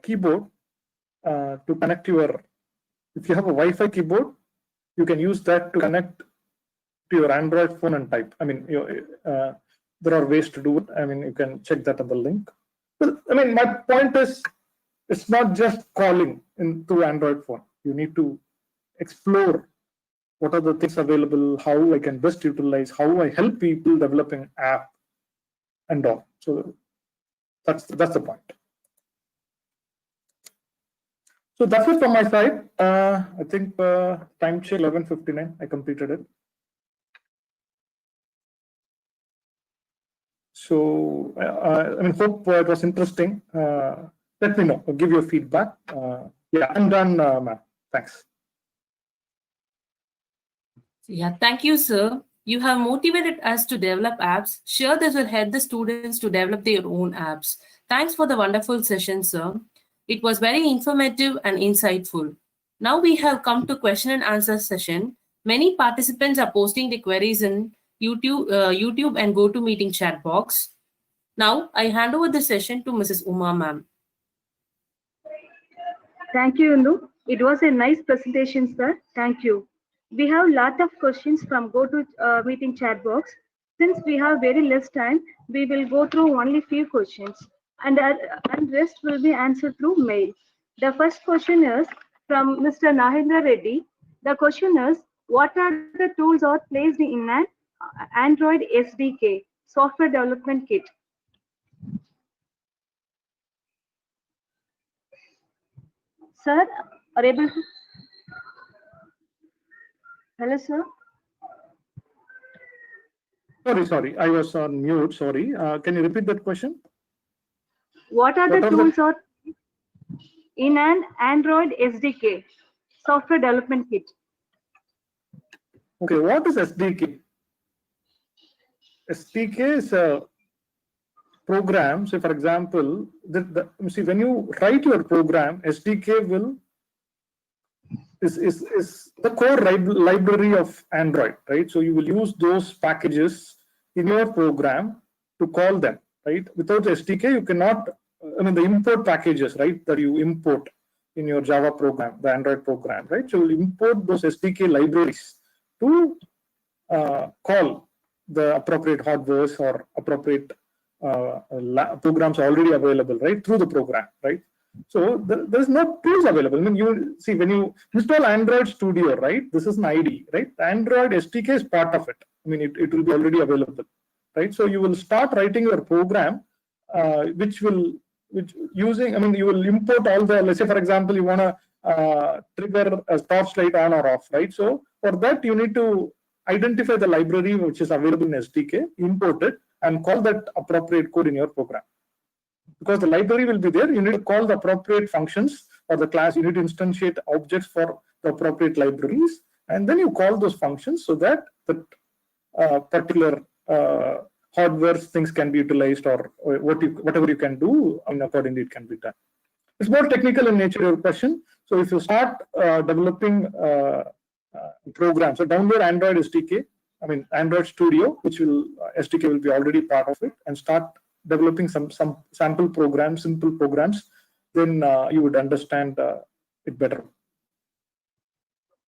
keyboard to connect your, if you have a Wi-Fi keyboard, you can use that to connect to your Android phone and type. I mean, there are ways to do it. I mean, you can check that on the link. But, I mean, my point is, it's not just calling into Android phone. You need to explore what are the things available, how I can best utilize, how I help people developing app and all. So that's the point. So that's it from my side. I think time check 11:59. I completed it. So I mean, hope it was interesting. Let me know. Give your feedback. Yeah, I'm done, ma'am. Thanks. Yeah, thank you, sir. You have motivated us to develop apps. Sure, this will help the students to develop their own apps. Thanks for the wonderful session, sir. It was very informative and insightful. Now we have come to question and answer session. Many participants are posting the queries in YouTube and GoToMeeting chat box. Now I hand over the session to Mrs. Uma, ma'am. Thank you, Indu. It was a nice presentation, sir. Thank you. We have a lot of questions from GoToMeeting chat box. Since we have very less time, we will go through only few questions, and rest will be answered through mail. The first question is from Mr. Nahendra Reddy. The question is, what are the tools are placed in an Android SDK software development kit? Sir, are able to? Hello, sir. Sorry. I was on mute. Sorry. Can you repeat that question? What are the tools are in an Android SDK software development kit? Okay. What is SDK? SDK is a program. So, for example, see, when you write your program, SDK is the core library of Android, right? So you will use those packages in your program to call them, right? Without SDK, you cannot. I mean, the import packages, right, that you import in your Java program, the Android program, right? So you import those SDK libraries to call the appropriate hardware or appropriate programs already available, right, through the program, right? So there's no tools available. I mean, you see, when you install Android Studio, right, this is an ID, right? The Android SDK is part of it. I mean, it will be already available, right? So you will start writing your program, which using, I mean, you will import all the, let's say, for example, you want to trigger a torchlight on or off, right? So for that, you need to identify the library which is available in SDK, import it, and call that appropriate code in your program. Because the library will be there, you need to call the appropriate functions or the class. You need to instantiate objects for the appropriate libraries, and then you call those functions so that the particular hardware things can be utilized, or whatever you can do, I mean, accordingly it can be done. It's more technical in nature, your question. So if you start developing programs, so download Android SDK, I mean Android Studio, which will SDK will be already part of it, and start developing some sample programs, simple programs, then you would understand it better.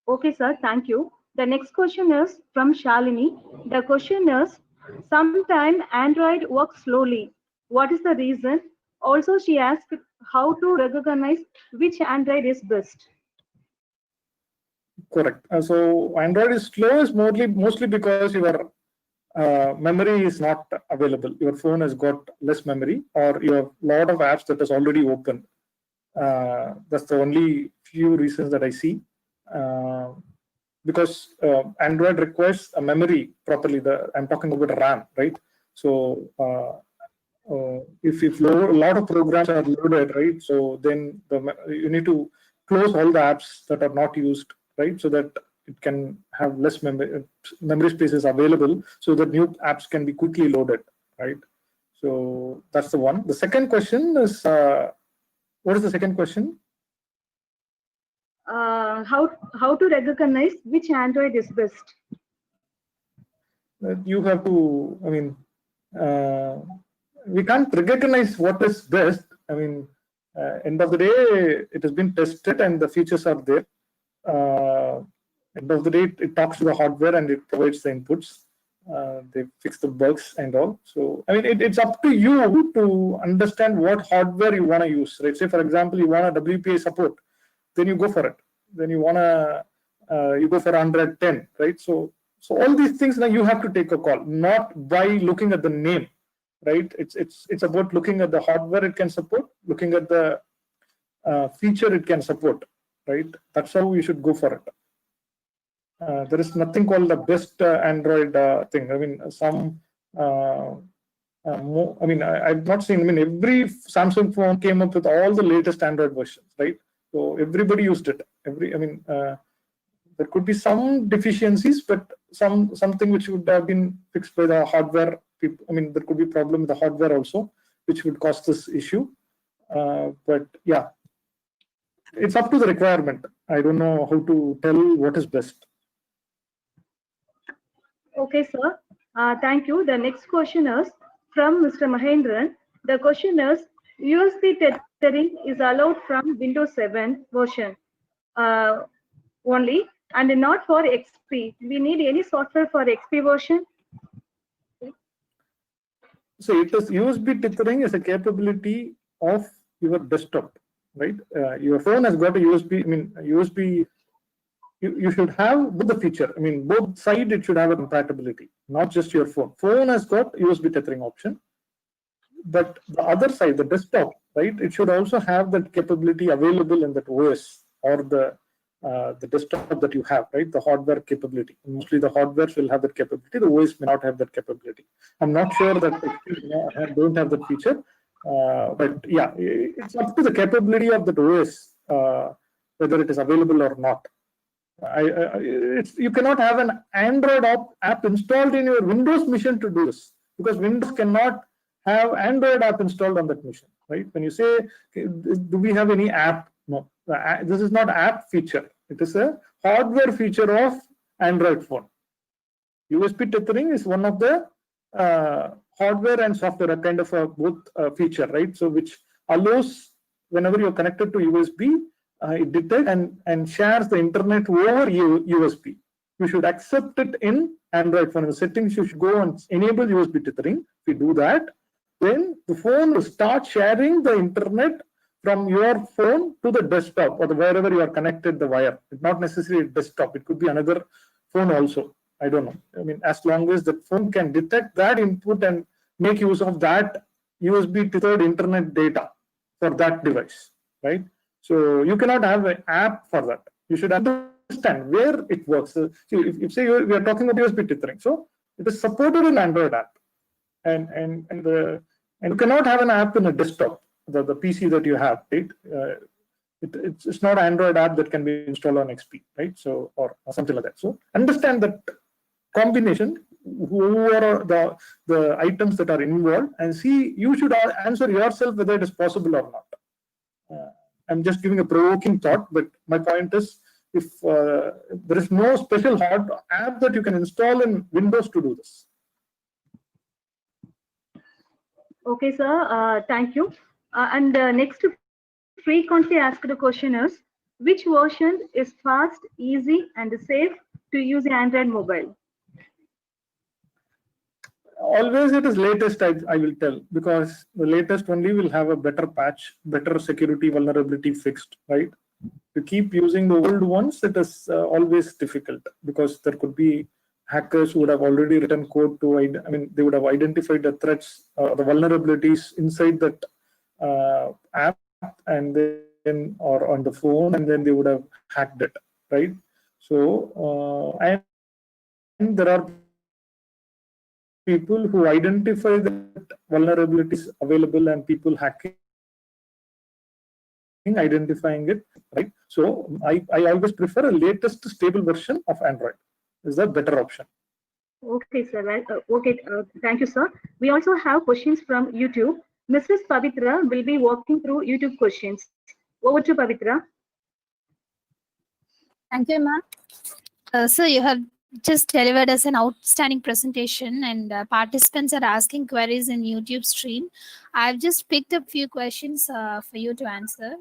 Okay, sir. Thank you. The next question is from Shalini. The question is, sometimes Android works slowly. What is the reason? Also, she asked how to recognize which Android is best. Correct. So Android is slow is mostly because your memory is not available. Your phone has got less memory, or you have a lot of apps that is already open. That's the only few reasons that I see. Because Android requires a memory properly. I'm talking about RAM, right? So if a lot of programs are loaded, right? So then you need to close all the apps that are not used, right? So that it can have less memory spaces available, so that new apps can be quickly loaded, right? So that's the one. The second question is, what is the second question? How to recognize which Android is best? You have to, I mean, we can't recognize what is best. I mean, end of the day, it has been tested and the features are there. End of the day, it talks to the hardware and it provides the inputs. They fix the bugs and all. So, I mean, it's up to you to understand what hardware you want to use. Right? Say, for example, you want a WPA support, then you go for it. Then you want to, you go for 110, right? So all these things now you have to take a call, not by looking at the name, right? It's about looking at the hardware it can support, looking at the feature it can support, right? That's how you should go for it. There is nothing called the best Android thing. I mean, some I've not seen. I mean, every Samsung phone came up with all the latest Android versions, right? So everybody used it. There could be some deficiencies, but something which would have been fixed by the hardware. There could be problem with the hardware also, which would cause this issue. But yeah, it's up to the requirement. I don't know how to tell what is best. Okay, sir. Thank you. The next question is from Mr. Mahendran. The question is, USB tethering is allowed from Windows 7 version only and not for XP. We need any software for XP version? So it is USB tethering is a capability of your desktop, right? Your phone has got a USB. USB. You should have both the feature. Both side it should have a compatibility, not just your phone. Phone has got USB tethering option, but the other side, the desktop, right? It should also have that capability available in that OS or the desktop that you have, right? The hardware capability. Mostly the hardware will have that capability. The OS may not have that capability. I'm not sure that don't have that feature, but yeah, it's up to the capability of the OS whether it is available or not. You cannot have an Android app installed in your Windows machine to do this, because Windows cannot have Android app installed on that machine, right? When you say, do we have any app? No, this is not app feature. It is a hardware feature of Android phone. USB tethering is one of the hardware and software, a kind of a both feature, right? So which allows, whenever you're connected to USB, it detects and shares the internet over USB. You should accept it in Android phone. In the settings, you should go and enable USB tethering. If you do that, then the phone will start sharing the internet from your phone to the desktop or wherever you are connected the wire. It's not necessarily a desktop. It could be another phone also. I don't know. As long as the phone can detect that input and make use of that USB tethered internet data for that device, right? So you cannot have an app for that. You should understand where it works. So if say we are talking about USB tethering, so it is supported in Android app, and you cannot have an app in a desktop, the PC that you have, right? It's not an Android app that can be installed on XP, right? So or something like that. So understand that combination, who are the items that are involved, and see, you should answer yourself whether it is possible or not. I'm just giving a provoking thought, but my point is, if there is no special hard app that you can install in Windows to do this. Okay, sir. Thank you. And next frequently asked question is, which version is fast, easy, and safe to use in Android mobile? Always it is latest, I will tell, because the latest only will have a better patch, better security vulnerability fixed, right? To keep using the old ones, it is always difficult, because there could be hackers who would have already written code to, they would have identified the threats, the vulnerabilities inside that app, and then, or on the phone, and then they would have hacked it, right? So, and there are people who identify that vulnerabilities available and people hacking, identifying it, right? So I always prefer a latest stable version of Android. Is the better option. Okay, sir. Okay, thank you, sir. We also have questions from YouTube. Mrs. Pavitra will be walking through YouTube questions. Over to Pavitra. Thank you, ma'am. So you have just delivered us an outstanding presentation, and participants are asking queries in YouTube stream. I've just picked up few questions for you to answer.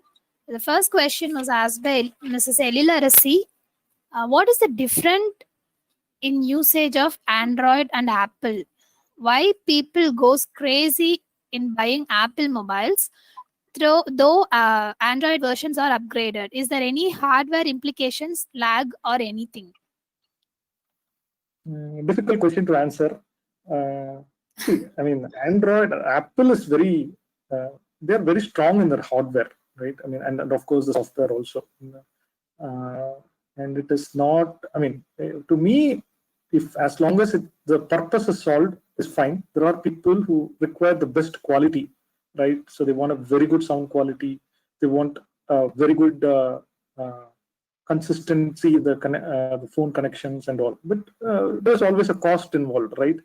The first question was asked by Mrs. Elila Rasi. What is the difference in usage of Android and Apple? Why people goes crazy in buying Apple mobiles, though Android versions are upgraded? Is there any hardware implications, lag, or anything? Difficult question to answer. See, Android, Apple is very, they are very strong in their hardware, right? And of course the software also. And it is not, to me, if as long as the purpose is solved, is fine. There are people who require the best quality, right? So they want a very good sound quality. They want a very good consistency, the phone connections and all. But there's always a cost involved, right?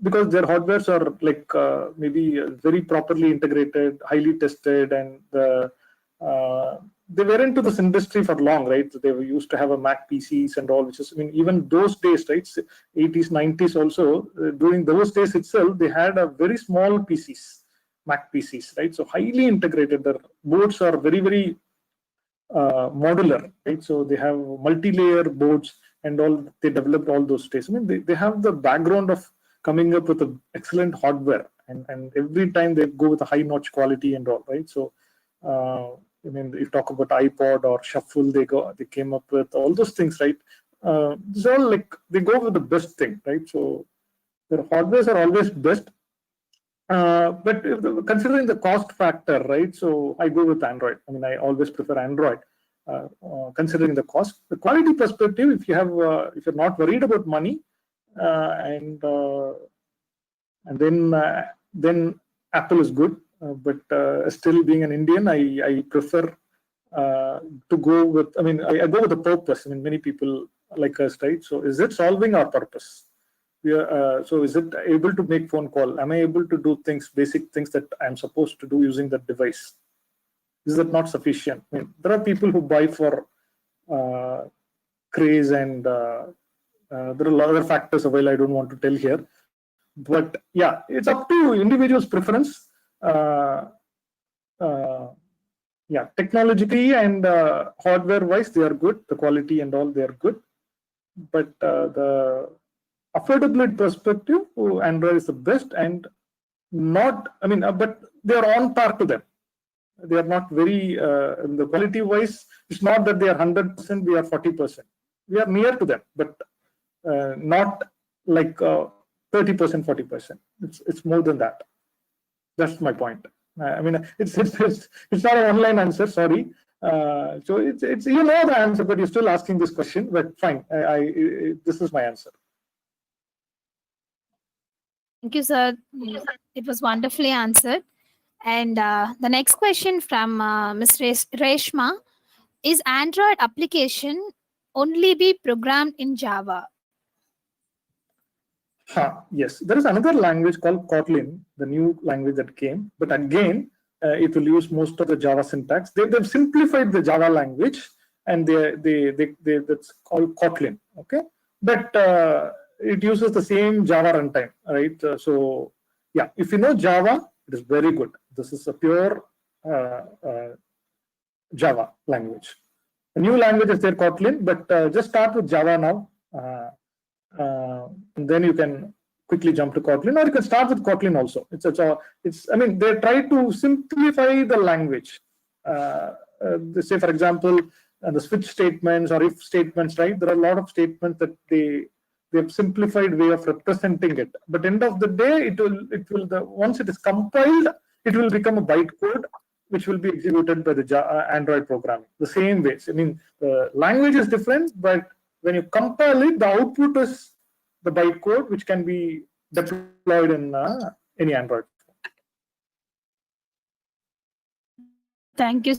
Because their hardwares are like maybe very properly integrated, highly tested, and they were into this industry for long, right? They were used to have a Mac PCs and all, which is, I mean, even those days, right? 80s, 90s also, during those days itself, they had a very small PCs, Mac PCs, right? So highly integrated. Their boards are very, very modular, right? So they have multi-layer boards and all. They developed all those days. I mean, they have the background of coming up with an excellent hardware, and every time they go with a high-notch quality and all, right? So I mean, if you talk about iPod or Shuffle, they came up with all those things, right? It's all like they go with the best thing, right? So their hardwares are always best. But considering the cost factor, right? So I go with Android. I mean, I always prefer Android. Considering the cost, the quality perspective, if you're not worried about money, and then Apple is good. But still, being an Indian, I prefer to go with. I mean, I go with the purpose. I mean, many people like us, right? So, is it solving our purpose? So, is it able to make phone call? Am I able to do basic things that I'm supposed to do using that device? Is that not sufficient? I mean, there are people who buy for craze, and there are a lot of other factors available. I don't want to tell here. But yeah, it's up to individual's preference. Yeah, technologically and hardware-wise, they are good. The quality and all, they are good. But the affordability perspective, Android is the best, and not. I mean, but they are on par to them. They are not very. The quality-wise, it's not that they are 100%. We are 40%. We are near to them, but not like 30%, 40%. It's more than that. That's my point. I mean, it's not an online answer. Sorry. So it's you know the answer, but you're still asking this question. But fine. This is my answer. Thank you, sir. It was wonderfully answered. And the next question from Ms. Reshma: is Android application only be programmed in Java? Yes, there is another language called Kotlin, the new language that came. But again, it will use most of the Java syntax. They've simplified the Java language, and that's called Kotlin. Okay, but it uses the same Java runtime, right? So yeah, if you know Java, it is very good. This is a pure Java language. The new language is there, Kotlin, but just start with Java now. And then you can quickly jump to Kotlin, or you can start with Kotlin also. I mean, they try to simplify the language. They say, for example, the switch statements or if statements, right? There are a lot of statements that they have simplified way of representing it. But end of the day, once it is compiled, it will become a bytecode which will be executed by the Android programming. The same ways. I mean, the language is different, but when you compile it, the output is the bytecode, which can be deployed in any Android. Thank you,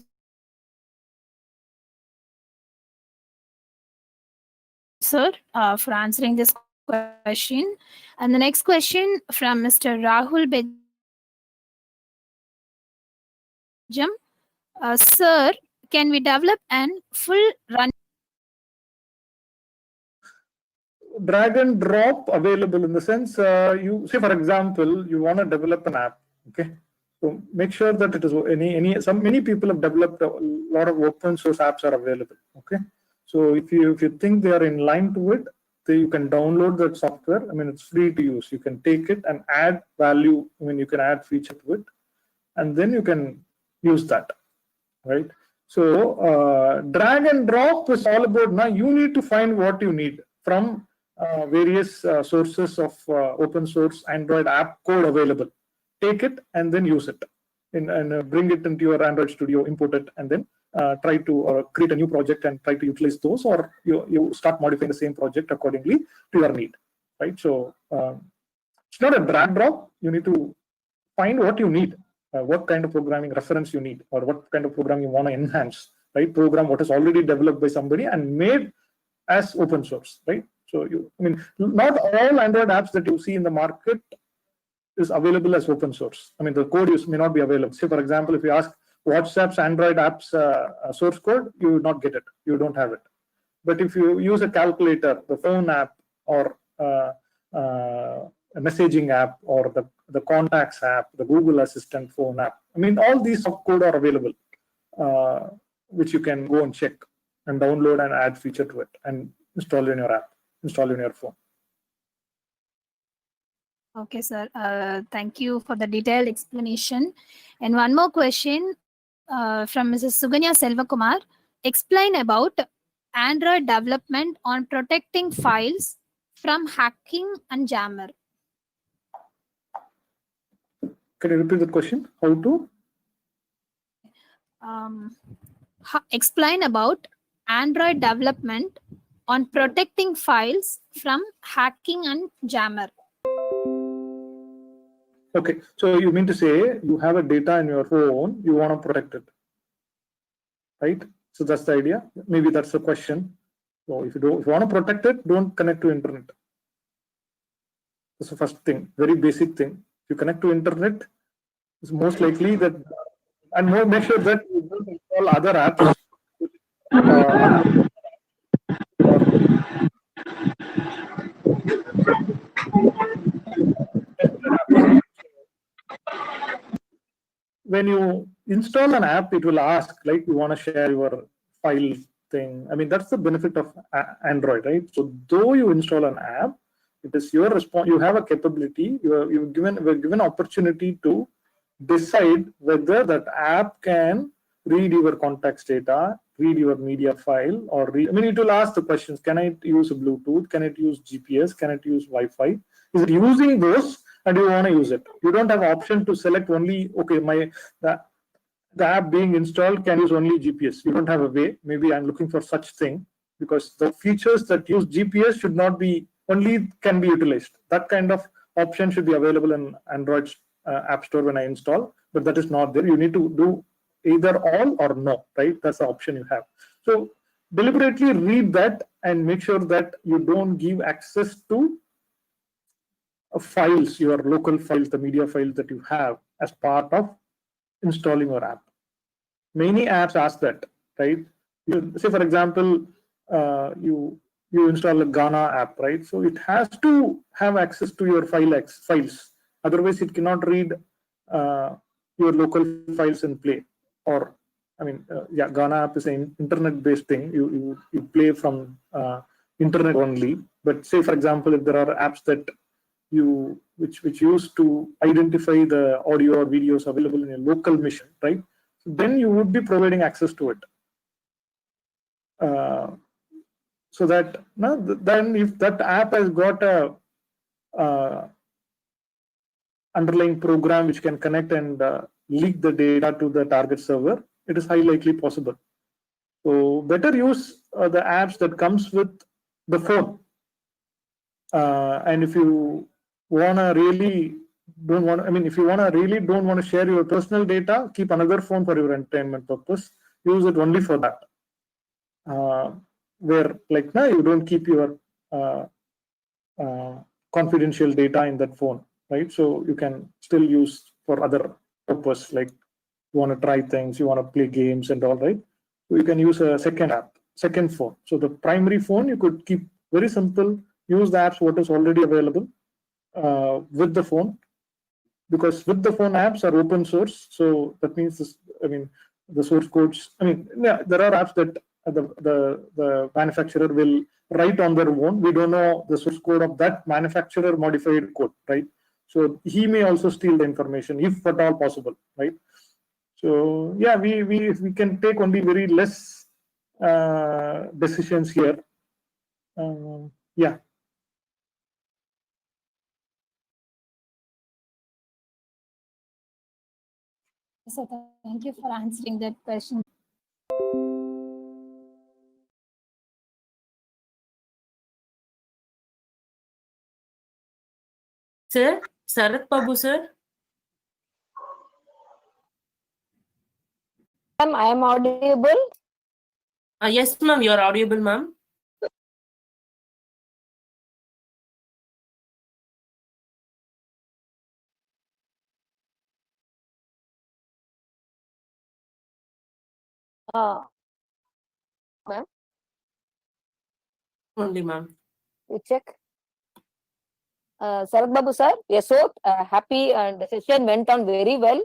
sir, for answering this question. And the next question from Mr. Rahul Bejam. Sir, can we develop an full run? Drag and drop available in the sense you say, for example, you want to develop an app. Okay, so make sure that it is many people have developed a lot of open source apps are available. Okay, so if you think they are in line to it, you can download that software. I mean, it's free to use. You can take it and add value. I mean, you can add feature to it, and then you can use that, right? So drag and drop is all about now you need to find what you need from various sources of open source Android app code available. Take it and then use it, and bring it into your Android Studio, import it, and then try to create a new project and try to utilize those, or you start modifying the same project accordingly to your need, right? So It's not a drag drop. You need to find what you need, what kind of programming reference you need, or what kind of program you want to enhance, right? Program what is already developed by somebody and made as open source, right? So not all Android apps that you see in the market is available as open source. The code may not be available. Say, for example, if you ask WhatsApp's Android apps source code, you will not get it. You don't have it. But if you use a calculator, the phone app, or a messaging app, or the contacts app, the Google Assistant phone app, all these code are available, which you can go and check and download and add feature to it and install in your app, install in your phone. Okay, sir. Thank you for the detailed explanation. And one more question from Mrs. Suganya Selvakumar. Explain about Android development on protecting files from hacking and jammer. Can you repeat the question? How to? Explain about Android development on protecting files from hacking and jammer. Okay, so you mean to say you have a data in your phone, you want to protect it, right? So that's the idea. Maybe that's the question. So if you want to protect it, don't connect to internet. That's the first thing, very basic thing. If you connect to internet, it's most likely that, and make sure that you don't install other apps. When you install an app, it will ask, like, you want to share your file thing. That's the benefit of Android, right? So though you install an app, it is your response. You have a capability. We're given opportunity to decide whether that app can read your contacts data, read your media file, or read. It will ask the questions: Can it use Bluetooth? Can it use GPS? Can it use Wi-Fi? Is it using those? And you want to use it. You don't have option to select only, okay, the app being installed can use only GPS. You don't have a way. Maybe I'm looking for such thing, because the features that use GPS should not be only can be utilized. That kind of option should be available in Android App Store when I install, but that is not there. You need to do either all or no, right? That's the option you have. So deliberately read that and make sure that you don't give access to files, your local files, the media files that you have as part of installing your app. Many apps ask that, right? Say, for example, you install a Ghana app, right? So it has to have access to your files. Otherwise, it cannot read your local files and play. Or, Ghana app is an internet-based thing. You play from internet only. But say, for example, if there are apps that which used to identify the audio or videos available in a local machine, right? Then you would be providing access to it. So that then if that app has got a underlying program which can connect and leak the data to the target server, it is highly likely possible. So better use the apps that comes with the phone. And if you really don't want to share your personal data, keep another phone for your entertainment purpose. Use it only for that. Where now you don't keep your confidential data in that phone, right? So you can still use for other purpose, like you want to try things, you want to play games and all, right? So you can use a second phone. So the primary phone you could keep very simple. Use the apps what is already available with the phone, because with the phone apps are open source. So that means the source codes. There are apps that the manufacturer will write on their own. We don't know the source code of that manufacturer modified code, right? So he may also steal the information if at all possible, right? So yeah, we can take only very less decisions here. Yeah. So thank you for answering that question. Sir, Sarath Babu, sir. Ma'am, I am audible. Yes, ma'am, you are audible, ma'am. Ma'am, Only, ma'am. you check. Sarath Babu sir, we are so happy and the session went on very well.